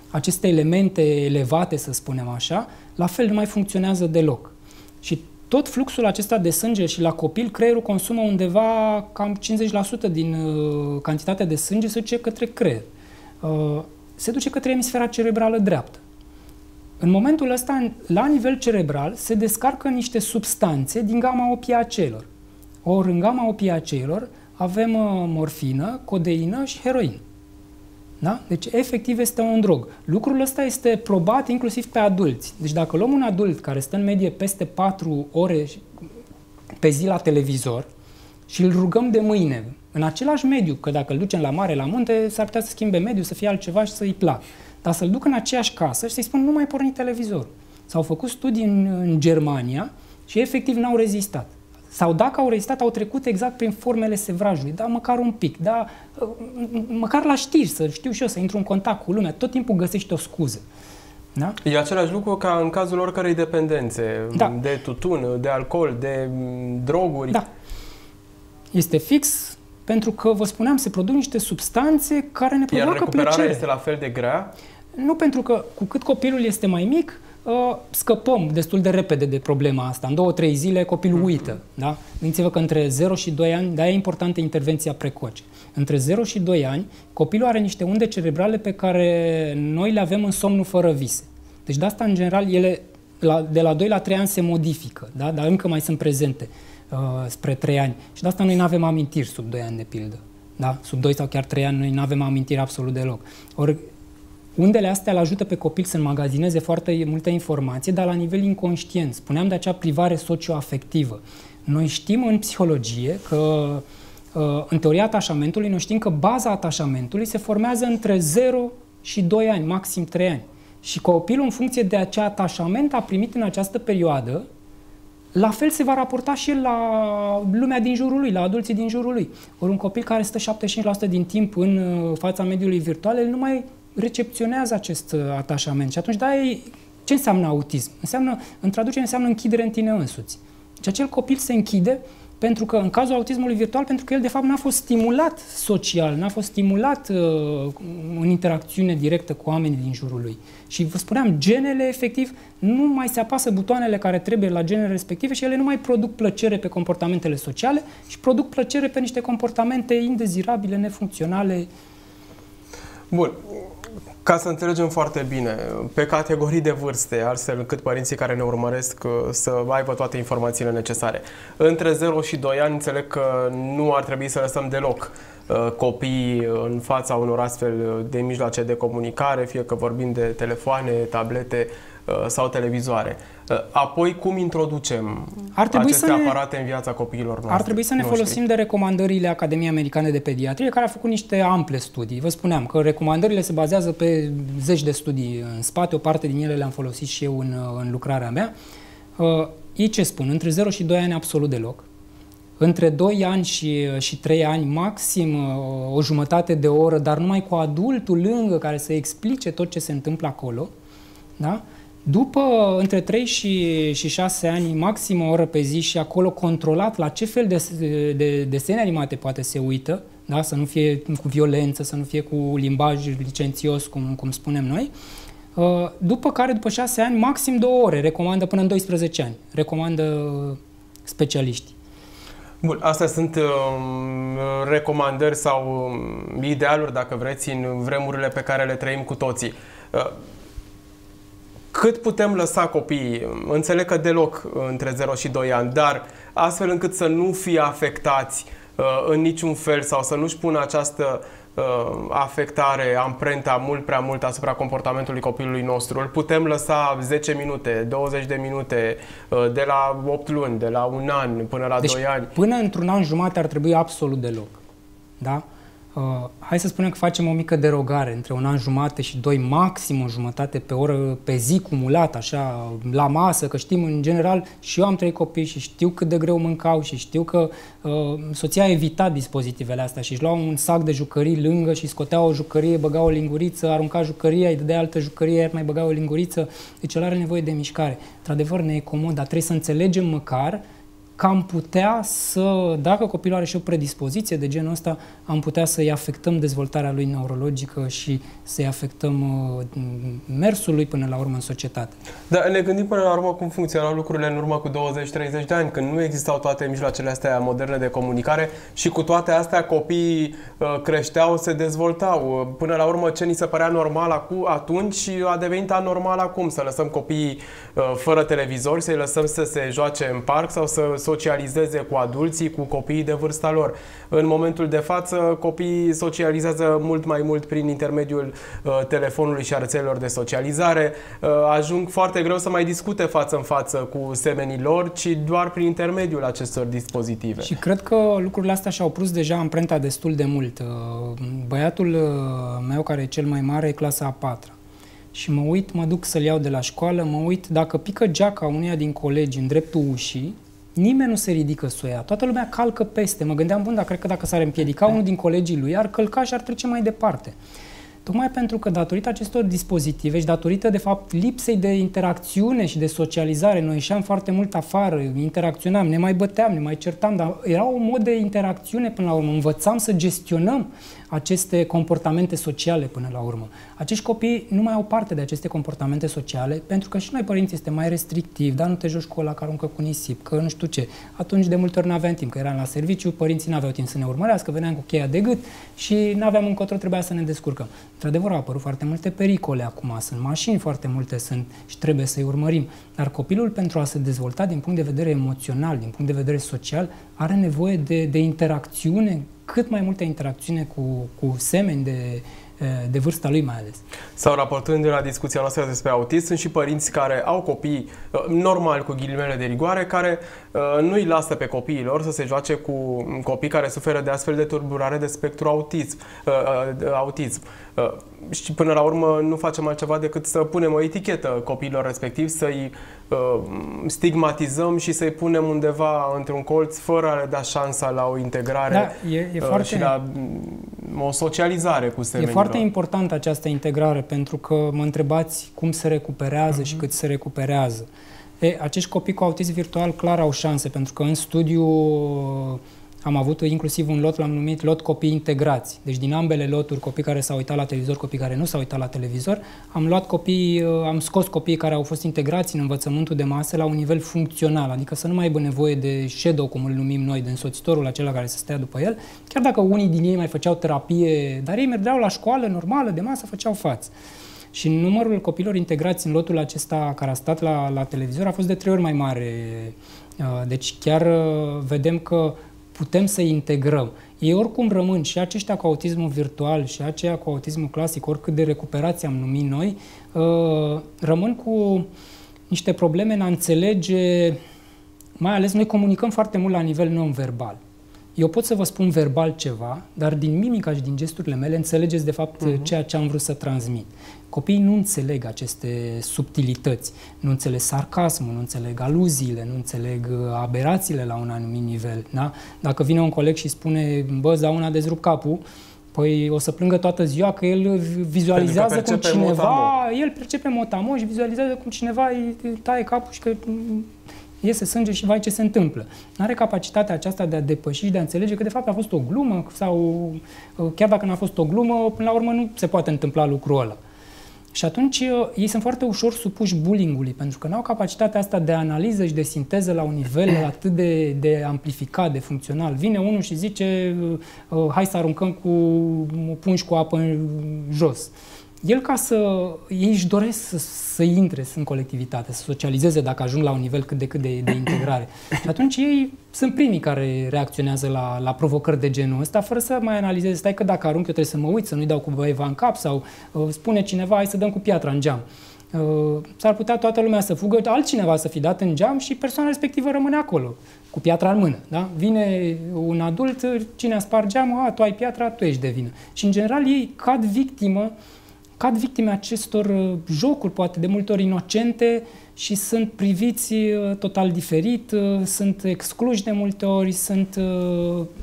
aceste elemente elevate, să spunem așa, la fel nu mai funcționează deloc. Și tot fluxul acesta de sânge și la copil, creierul consumă undeva cam 50% din cantitatea de sânge se duce către creier. Se duce către emisfera cerebrală dreaptă. În momentul ăsta, la nivel cerebral, se descarcă niște substanțe din gama opiaceilor. Ori în gama opiaceilor avem morfină, codeină și heroină. Da? Deci, efectiv, este un drog. Lucrul ăsta este probat inclusiv pe adulți. Deci, dacă luăm un adult care stă în medie peste 4 ore pe zi la televizor și îl rugăm de mâine, în același mediu, că dacă îl ducem la mare, la munte, s-ar putea să schimbe mediul, să fie altceva și să-i placă. Dar să-l duc în aceeași casă și să-i spun, nu mai porni televizorul. S-au făcut studii în Germania și efectiv n-au rezistat. Sau dacă au rezistat, au trecut exact prin formele sevrajului, dar măcar un pic, da, măcar la știri, să știu și eu, să intru în contact cu lumea, tot timpul găsești o scuză. Da? E același lucru ca în cazul oricărei dependențe, da, de tutun, de alcool, de droguri. Da. Este fix pentru că, vă spuneam, se produc niște substanțe care ne provoacă plăcere. Iar recuperarea este la fel de grea? Nu, pentru că cu cât copilul este mai mic, scăpăm destul de repede de problema asta. În 2-3 zile copilul uită. Da? Gândiți-vă că între 0 și 2 ani, de-aia e importantă intervenția precoce. Între 0 și 2 ani, copilul are niște unde cerebrale pe care noi le avem în somnul fără vise. Deci de asta, în general, ele de la 2 la 3 ani se modifică, da? Dar încă mai sunt prezente spre 3 ani. Și de asta noi nu avem amintiri sub 2 ani, de pildă. Da? Sub 2 sau chiar 3 ani noi nu avem amintiri absolut deloc. Ori undele astea îl ajută pe copil să înmagazineze foarte multă informație, dar la nivel inconștient. Spuneam de acea privare socioafectivă. Noi știm în psihologie că, în teoria atașamentului, noi știm că baza atașamentului se formează între 0 și 2 ani, maxim 3 ani. Și copilul, în funcție de acea atașament a primit în această perioadă, la fel se va raporta și el la lumea din jurul lui, la adulții din jurul lui. Ori un copil care stă 75% din timp în fața mediului virtual, el nu mai recepționează acest atașament. Și atunci, ce înseamnă autism? În traducere înseamnă închidere în tine însuți. Deci acel copil se închide pentru că, în cazul autismului virtual, pentru că el, de fapt, n-a fost stimulat social, n-a fost stimulat în interacțiune directă cu oamenii din jurul lui. Și vă spuneam, genele, efectiv, nu mai se apasă butoanele care trebuie la genele respective și ele nu mai produc plăcere pe comportamentele sociale și produc plăcere pe niște comportamente indezirabile, nefuncționale. Bun. Ca să înțelegem foarte bine, pe categorii de vârste, astfel încât părinții care ne urmăresc să aibă toate informațiile necesare. Între 0 și 2 ani înțeleg că nu ar trebui să lăsăm deloc copiii în fața unor astfel de mijloace de comunicare, fie că vorbim de telefoane, tablete sau televizoare. Apoi, cum introducem aceste aparate în viața copiilor noștri? Ar trebui să ne folosim de recomandările Academiei Americane de Pediatrie, care a făcut niște ample studii. Vă spuneam că recomandările se bazează pe zeci de studii în spate, o parte din ele le-am folosit și eu în lucrarea mea. Ei ce spun? Între 0 și 2 ani absolut deloc. Între 2 ani și 3 ani, maxim o jumătate de oră, dar numai cu adultul lângă care să explice tot ce se întâmplă acolo. Da? După, între 3 și 6 ani, maxim o oră pe zi și acolo controlat la ce fel de desene animate poate se uită, da? Să nu fie cu violență, să nu fie cu limbaj licențios, cum spunem noi. După care, după 6 ani, maxim 2 ore, recomandă până în 12 ani, recomandă specialiști. Bun, astea sunt recomandări sau idealuri, dacă vreți, în vremurile pe care le trăim cu toții. Cât putem lăsa copiii? Înțeleg că deloc între 0 și 2 ani, dar astfel încât să nu fie afectați în niciun fel sau să nu-și pună această afectare, amprenta mult prea mult asupra comportamentului copilului nostru. Îl putem lăsa 10 minute, 20 de minute, de la 8 luni, de la 1 an până la 2 ani. Până într-un an jumate ar trebui absolut deloc. Da? Hai să spunem că facem o mică derogare între 1 an jumate și 2, maxim o jumătate pe oră pe zi cumulat, așa, la masă, că știm în general, și eu am 3 copii și știu cât de greu mâncau și știu că soția a evitat dispozitivele astea și își lua un sac de jucării lângă și scotea o jucărie, băga o linguriță, arunca jucăria, îi dădea altă jucărie, iar mai băga o linguriță, deci el are nevoie de mișcare. Într-adevăr ne e comod, dar trebuie să înțelegem măcar că am putea să, dacă copilul are și o predispoziție de genul ăsta, am putea să-i afectăm dezvoltarea lui neurologică și să-i afectăm mersul lui până la urmă în societate. Dar ne gândim până la urmă cum funcționau lucrurile în urmă cu 20-30 de ani, când nu existau toate mijloacele astea moderne de comunicare și cu toate astea copiii creșteau, se dezvoltau. Până la urmă ce ni se părea normal atunci a devenit anormal acum, să lăsăm copiii fără televizor, să-i lăsăm să se joace în parc sau să socializeze cu adulții, cu copiii de vârsta lor. În momentul de față, copiii socializează mult mai mult prin intermediul telefonului și a rețelelor de socializare. Ajung foarte greu să mai discute față în față cu semenii lor, ci doar prin intermediul acestor dispozitive. Și cred că lucrurile astea și-au pus deja amprenta destul de mult. Băiatul meu, care e cel mai mare, e clasa a 4-a. Și mă uit, mă duc să-l iau de la școală, mă uit, dacă pică geaca unuia din colegi în dreptul ușii, nimeni nu se ridică să o ia. Toată lumea calcă peste. Mă gândeam, bun, dar cred că dacă s-ar împiedica unul din colegii lui, ar călca și ar trece mai departe. Tocmai pentru că datorită acestor dispozitive și datorită, de fapt, lipsei de interacțiune și de socializare, noi ieșeam foarte mult afară, interacționam, ne mai băteam, ne mai certam, dar era un mod de interacțiune până la urmă. Învățam să gestionăm aceste comportamente sociale până la urmă. Acești copii nu mai au parte de aceste comportamente sociale, pentru că și noi, părinții, este mai restrictiv, dar nu te joci cu ăla care aruncă cu nisip, că nu știu ce. Atunci de multe ori nu aveam timp, că eram la serviciu, părinții nu aveau timp să ne urmărească, veneam cu cheia de gât și nu aveam încotro, trebuia să ne descurcăm. Într-adevăr, au apărut foarte multe pericole acum, sunt mașini foarte multe, sunt și trebuie să-i urmărim. Dar copilul, pentru a se dezvolta din punct de vedere emoțional, din punct de vedere social, are nevoie de interacțiune, cât mai multă interacțiune cu semeni de vârsta lui mai ales. Sau raportând la discuția noastră despre autism, sunt și părinți care au copii, normal cu ghilimele de rigoare, care nu îi lasă pe copiii lor să se joace cu copii care suferă de astfel de tulburare de spectru autism. Și până la urmă nu facem altceva decât să punem o etichetă copiilor respectivi, să-i stigmatizăm și să-i punem undeva într-un colț fără a le da șansa la o integrare și la o socializare cu semenilor. E foarte importantă această integrare, pentru că mă întrebați cum se recuperează și cât se recuperează. Acești copii cu autism virtual clar au șanse, pentru că în studiu am avut inclusiv un lot, l-am numit lot copii integrați. Deci din ambele loturi, copii care s-au uitat la televizor, copii care nu s-au uitat la televizor, am scos copiii care au fost integrați în învățământul de masă la un nivel funcțional, adică să nu mai aibă nevoie de shadow, cum îl numim noi, de însoțitorul acela care să stea după el, chiar dacă unii din ei mai făceau terapie, dar ei mergeau la școală normală de masă, făceau față. Și numărul copiilor integrați în lotul acesta care a stat la televizor a fost de 3 ori mai mare. Deci chiar vedem că putem să integrăm. Ei oricum rămân, și aceștia cu autismul virtual și aceia cu autismul clasic, oricât de recuperați am numit noi, rămân cu niște probleme în a înțelege, mai ales noi comunicăm foarte mult la nivel non-verbal. Eu pot să vă spun verbal ceva, dar din mimica și din gesturile mele înțelegeți de fapt ceea ce am vrut să transmit. Copiii nu înțeleg aceste subtilități, nu înțeleg sarcasmul, nu înțeleg aluziile, nu înțeleg aberațiile la un anumit nivel. Da? Dacă vine un coleg și spune, bă, Zauna, dezrup capul, păi o să plângă toată ziua că el vizualizează cum cineva, el percepe motamo și vizualizează cum cineva îi taie capul și că iese sânge și vai ce se întâmplă. Nu are capacitatea aceasta de a depăși și de a înțelege că de fapt a fost o glumă sau chiar dacă n-a fost o glumă, până la urmă nu se poate întâmpla lucrul ăla. Și atunci ei sunt foarte ușor supuși bullying-ului, pentru că nu au capacitatea asta de analiză și de sinteză la un nivel atât de amplificat, de funcțional. Vine unul și zice, hai să aruncăm cu pungi cu apă în jos. El, ei își doresc să intre în colectivitate, să socializeze dacă ajung la un nivel cât de cât de integrare. Și atunci ei sunt primii care reacționează la provocări de genul ăsta, fără să mai analizeze, stai că dacă arunc eu trebuie să mă uit, să nu-i dau cu băieva în cap sau spune cineva, hai să dăm cu piatra în geam. s-ar putea toată lumea să fugă, altcineva să fi dat în geam și persoana respectivă rămâne acolo, cu piatra în mână. Da? Vine un adult, cine a spart geamul, tu ai piatra, tu ești de vină. Și în general ei cad victime acestor jocuri, poate de multe ori inocente, și sunt priviți total diferit, sunt excluși de multe ori, sunt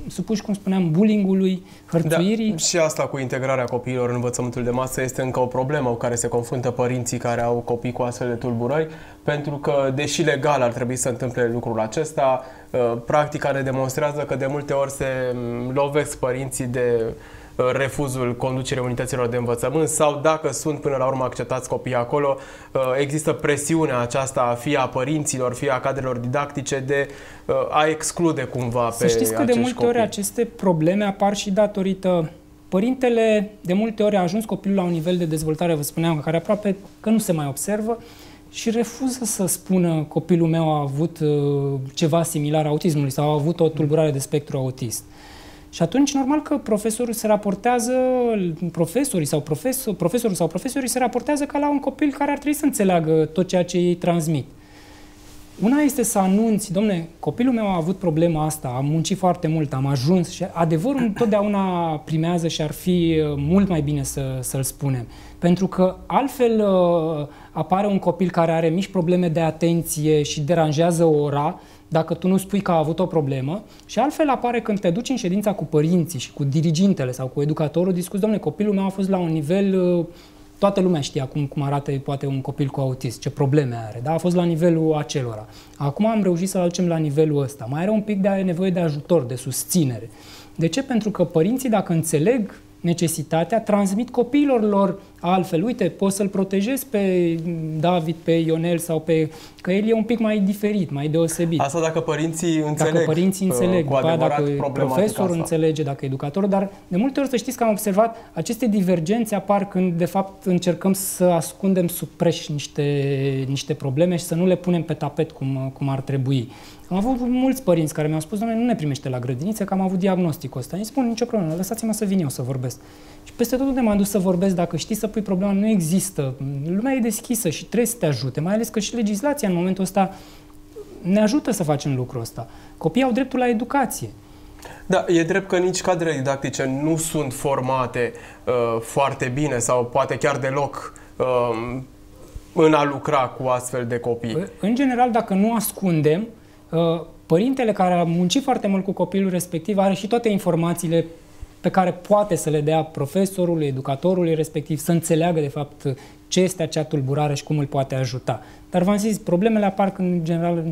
supuși, cum spuneam, bullying-ului, hărțuirii. Da, și asta cu integrarea copiilor în învățământul de masă este încă o problemă cu care se confruntă părinții care au copii cu astfel de tulburări, pentru că, deși legal ar trebui să întâmple lucrul acesta, practica ne demonstrează că de multe ori se lovesc părinții de refuzul conducerii unităților de învățământ sau, dacă sunt până la urmă acceptați copiii acolo, există presiunea aceasta fie a părinților, fie a cadrelor didactice de a exclude cumva pe acești copii. Să știți că de multe ori aceste probleme apar și datorită părintele, de multe ori a ajuns copilul la un nivel de dezvoltare, vă spuneam, care aproape că nu se mai observă și refuză să spună copilul meu a avut ceva similar autismului sau a avut o tulburare de spectru autist. Și atunci, normal că profesorul se raportează, profesorii se raportează ca la un copil care ar trebui să înțeleagă tot ceea ce ei transmit. Una este să anunți, dom'le, copilul meu a avut problema asta, am muncit foarte mult, am ajuns și adevărul întotdeauna primează și ar fi mult mai bine să-l spunem. Pentru că altfel apare un copil care are mici probleme de atenție și deranjează ora, dacă tu nu spui că a avut o problemă, și altfel apare când te duci în ședința cu părinții și cu dirigintele sau cu educatorul, discuți, dom'le, copilul meu a fost la un nivel, toată lumea știe acum cum arată poate un copil cu autism, ce probleme are, da? A fost la nivelul acelora. Acum am reușit să-l aducem la nivelul ăsta. Mai are un pic de nevoie de ajutor, de susținere. De ce? Pentru că părinții, dacă înțeleg necesitatea, transmit copiilor lor altfel. Uite, poți să-l protejezi pe David, pe Ionel sau pe... că el e un pic mai diferit, mai deosebit. Asta dacă părinții înțeleg. Dacă părinții înțeleg, cu adevărat, dacă profesorul înțelege, dacă educatorul, dar de multe ori să știți că am observat, aceste divergențe apar când de fapt încercăm să ascundem sub preș niște probleme și să nu le punem pe tapet cum ar trebui. Am avut mulți părinți care mi-au spus, doamne, nu ne primește la grădiniță, că am avut diagnosticul ăsta. Îi spun, nicio problemă, lăsați-mă să vin eu să vorbesc. Și peste tot unde m-am dus să vorbesc, dacă știi să pui problema, nu există. Lumea e deschisă și trebuie să te ajute, mai ales că și legislația în momentul ăsta ne ajută să facem lucrul ăsta. Copiii au dreptul la educație. Da, e drept că nici cadrele didactice nu sunt formate foarte bine sau poate chiar deloc în a lucra cu astfel de copii. În general, dacă nu ascundem, părintele care a muncit foarte mult cu copilul respectiv are și toate informațiile pe care poate să le dea profesorului, educatorului respectiv, să înțeleagă de fapt ce este acea tulburare și cum îl poate ajuta. Dar v-am zis, problemele apar când în general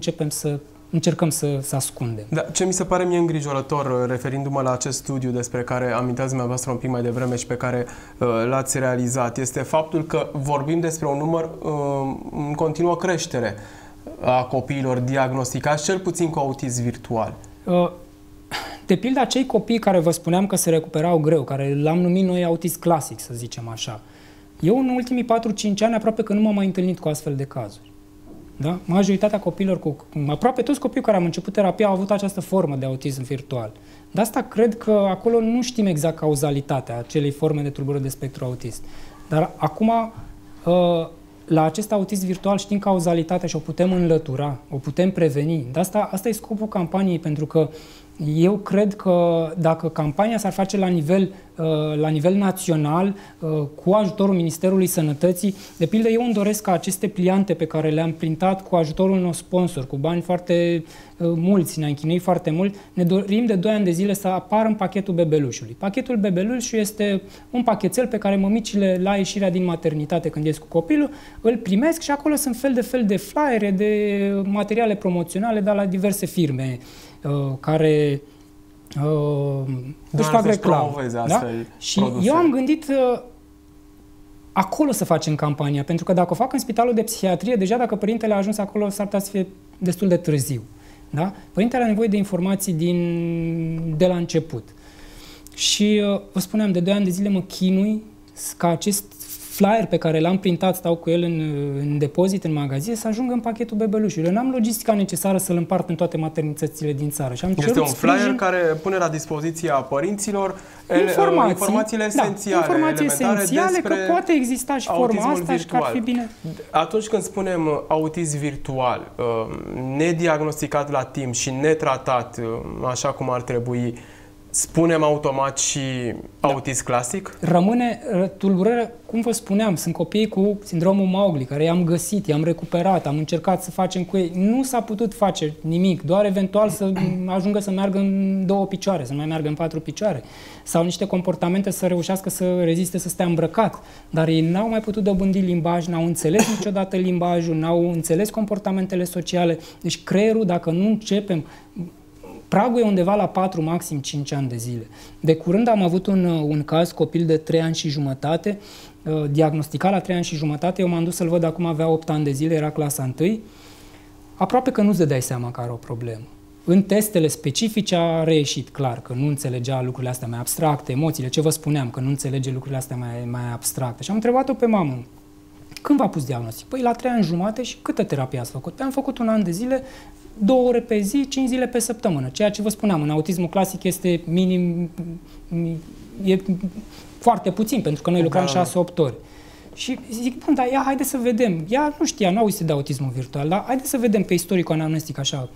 încercăm să ascundem. Da, ce mi se pare mie îngrijorător, referindu-mă la acest studiu despre care amintați dumneavoastră un pic mai devreme și pe care l-ați realizat, este faptul că vorbim despre un număr în continuă creștere a copiilor diagnosticați, cel puțin cu autism virtual. De pildă, acei copii care vă spuneam că se recuperau greu, care l-am numit noi autist clasic, să zicem așa. Eu în ultimii 4-5 ani aproape că nu m-am mai întâlnit cu astfel de cazuri. Da? Majoritatea copiilor, aproape toți copiii care am început terapia au avut această formă de autism virtual. De asta cred că acolo nu știm exact cauzalitatea acelei forme de tulburări de spectru autist. Dar acum, la acest autism virtual știm cauzalitatea și o putem înlătura, o putem preveni. De asta e scopul campaniei, pentru că eu cred că dacă campania s-ar face la nivel național, cu ajutorul Ministerului Sănătății, de pildă eu îmi doresc ca aceste pliante pe care le-am printat cu ajutorul unor sponsori, cu bani foarte mulți, ne-am chinuit foarte mult, ne dorim de 2 ani de zile să apară în pachetul bebelușului. Pachetul bebeluș este un pachetel pe care mămicile la ieșirea din maternitate, când ies cu copilul, îl primesc și acolo sunt fel de flyere, de materiale promoționale, dar la diverse firme care își fac reclamă. Da? Și eu am gândit acolo să facem campania, pentru că dacă o fac în spitalul de psihiatrie, deja dacă părintele a ajuns acolo, s-ar putea să fie destul de târziu. Da? Părintele are nevoie de informații de la început. Și vă spuneam, de 2 ani de zile mă chinui ca acest flyer pe care l-am printat, stau cu el în depozit, în magazie, să ajungă în pachetul bebelușului. Eu n-am logistica necesară să-l împart în toate maternitățile din țară. Și am este un flyer care pune la dispoziția părinților informațiile esențiale, informații esențiale despre că poate exista și forma asta virtual. Și că ar fi bine. Atunci când spunem autism virtual, nediagnosticat la timp și netratat așa cum ar trebui, spunem automat și autism clasic? Rămâne tulburarea, cum vă spuneam, sunt copii cu sindromul Mowgli, care i-am găsit, i-am recuperat, am încercat să facem cu ei. Nu s-a putut face nimic, doar eventual să ajungă să meargă în 2 picioare, să nu mai meargă în 4 picioare. Sau niște comportamente să reușească să reziste, să stea îmbrăcat. Dar ei n-au mai putut dobândi limbaj, n-au înțeles niciodată limbajul, n-au înțeles comportamentele sociale. Deci creierul, dacă nu începem... Pragul e undeva la 4, maxim 5 ani de zile. De curând am avut un caz, copil de 3 ani și jumătate, diagnosticat la 3 ani și jumătate, eu m-am dus să-l văd, acum avea 8 ani de zile, era clasa 1. Aproape că nu-ți dădeai seama că are o problemă. În testele specifice a reieșit clar că nu înțelegea lucrurile astea mai abstracte, emoțiile, ce vă spuneam, că nu înțelege lucrurile astea mai abstracte. Și am întrebat-o pe mamă, când v-a pus diagnostic? Păi la 3 ani jumate și câtă terapie ați făcut? Păi am făcut 1 an de zile, 2 ore pe zi, 5 zile pe săptămână. Ceea ce vă spuneam, în autismul clasic este minim, e foarte puțin, pentru că noi lucrăm 6-8 ore. Și zic, bun, dar ia, haide să vedem. Ea nu știa, nu auzise de autismul virtual, dar haide să vedem pe istoricul anamnestic așa.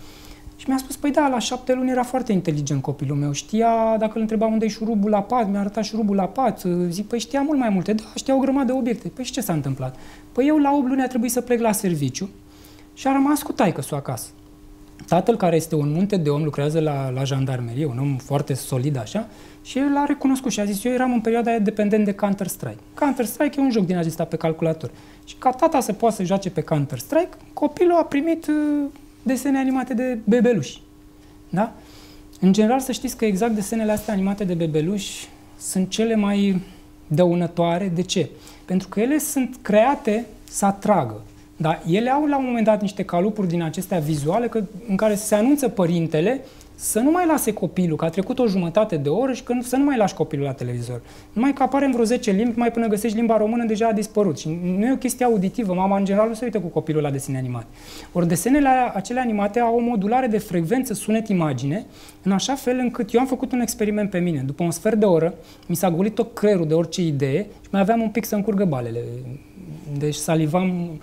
Și mi-a spus, păi da, la 7 luni era foarte inteligent copilul meu. Știa, dacă îl întrebam unde e șurubul la pat, mi-a arătat șurubul la pat. Zic, păi știa mult mai multe. Da, știa o grămadă de obiecte. Păi și ce s-a întâmplat? Păi eu la 8 luni a trebuit să plec la serviciu și a rămas cu taică-su acasă. Tatăl, care este un munte de om, lucrează la jandarmerie, un om foarte solid așa, și el l-a recunoscut și a zis, eu eram în perioada aia dependent de Counter-Strike. Counter-Strike e un joc din acesta pe calculator. Și ca tata să poată să joace pe Counter-Strike, copilul a primit desene animate de bebeluși. Da? În general, să știți că exact desenele astea animate de bebeluși sunt cele mai dăunătoare. De ce? Pentru că ele sunt create să atragă. Dar ele au la un moment dat niște calupuri din acestea vizuale în care se anunță părintele să nu mai lase copilul, că a trecut o jumătate de oră și că să nu mai lași copilul la televizor. Numai că apare în vreo 10 limbi, mai până găsești limba română, deja a dispărut. Și nu e o chestie auditivă. Mama, în general, nu se uită cu copilul la desene animate. Ori desenele acele animate au o modulare de frecvență sunet-imagine, în așa fel încât eu am făcut un experiment pe mine. După un sfert de oră, mi s-a golit tot creierul de orice idee și mai aveam un pic să încurgă balele. Deci salivam...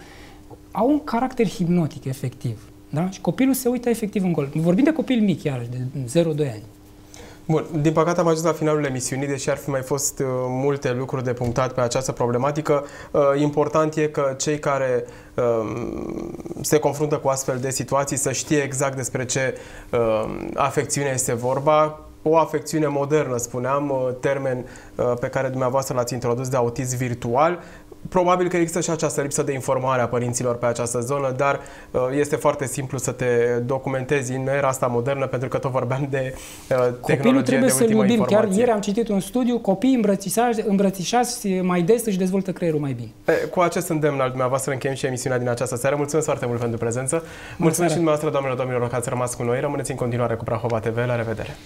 Au un caracter hipnotic, efectiv. Da? Și copilul se uită efectiv în gol. Vorbim de copil mic, iarăși, de 0-2 ani. Bun, din păcate am ajuns la finalul emisiunii, deși ar fi mai fost multe lucruri de punctat pe această problematică. Important e că cei care se confruntă cu astfel de situații să știe exact despre ce afecțiune este vorba. O afecțiune modernă, spuneam, termen pe care dumneavoastră l-ați introdus, de autism virtual. Probabil că există și această lipsă de informare a părinților pe această zonă, dar este foarte simplu să te documentezi în era asta modernă, pentru că tot vorbeam de tehnologie de ultimă informație. Chiar ieri am citit un studiu, copiii îmbrățișați mai des își dezvoltă creierul mai bine. Cu acest îndemn al dumneavoastră încheiem și emisiunea din această seară. Mulțumesc foarte mult pentru prezență. Mulțumesc și dumneavoastră, doamnelor, domnilor, că ați rămas cu noi. Rămâneți în continuare cu Prahova TV. La revedere!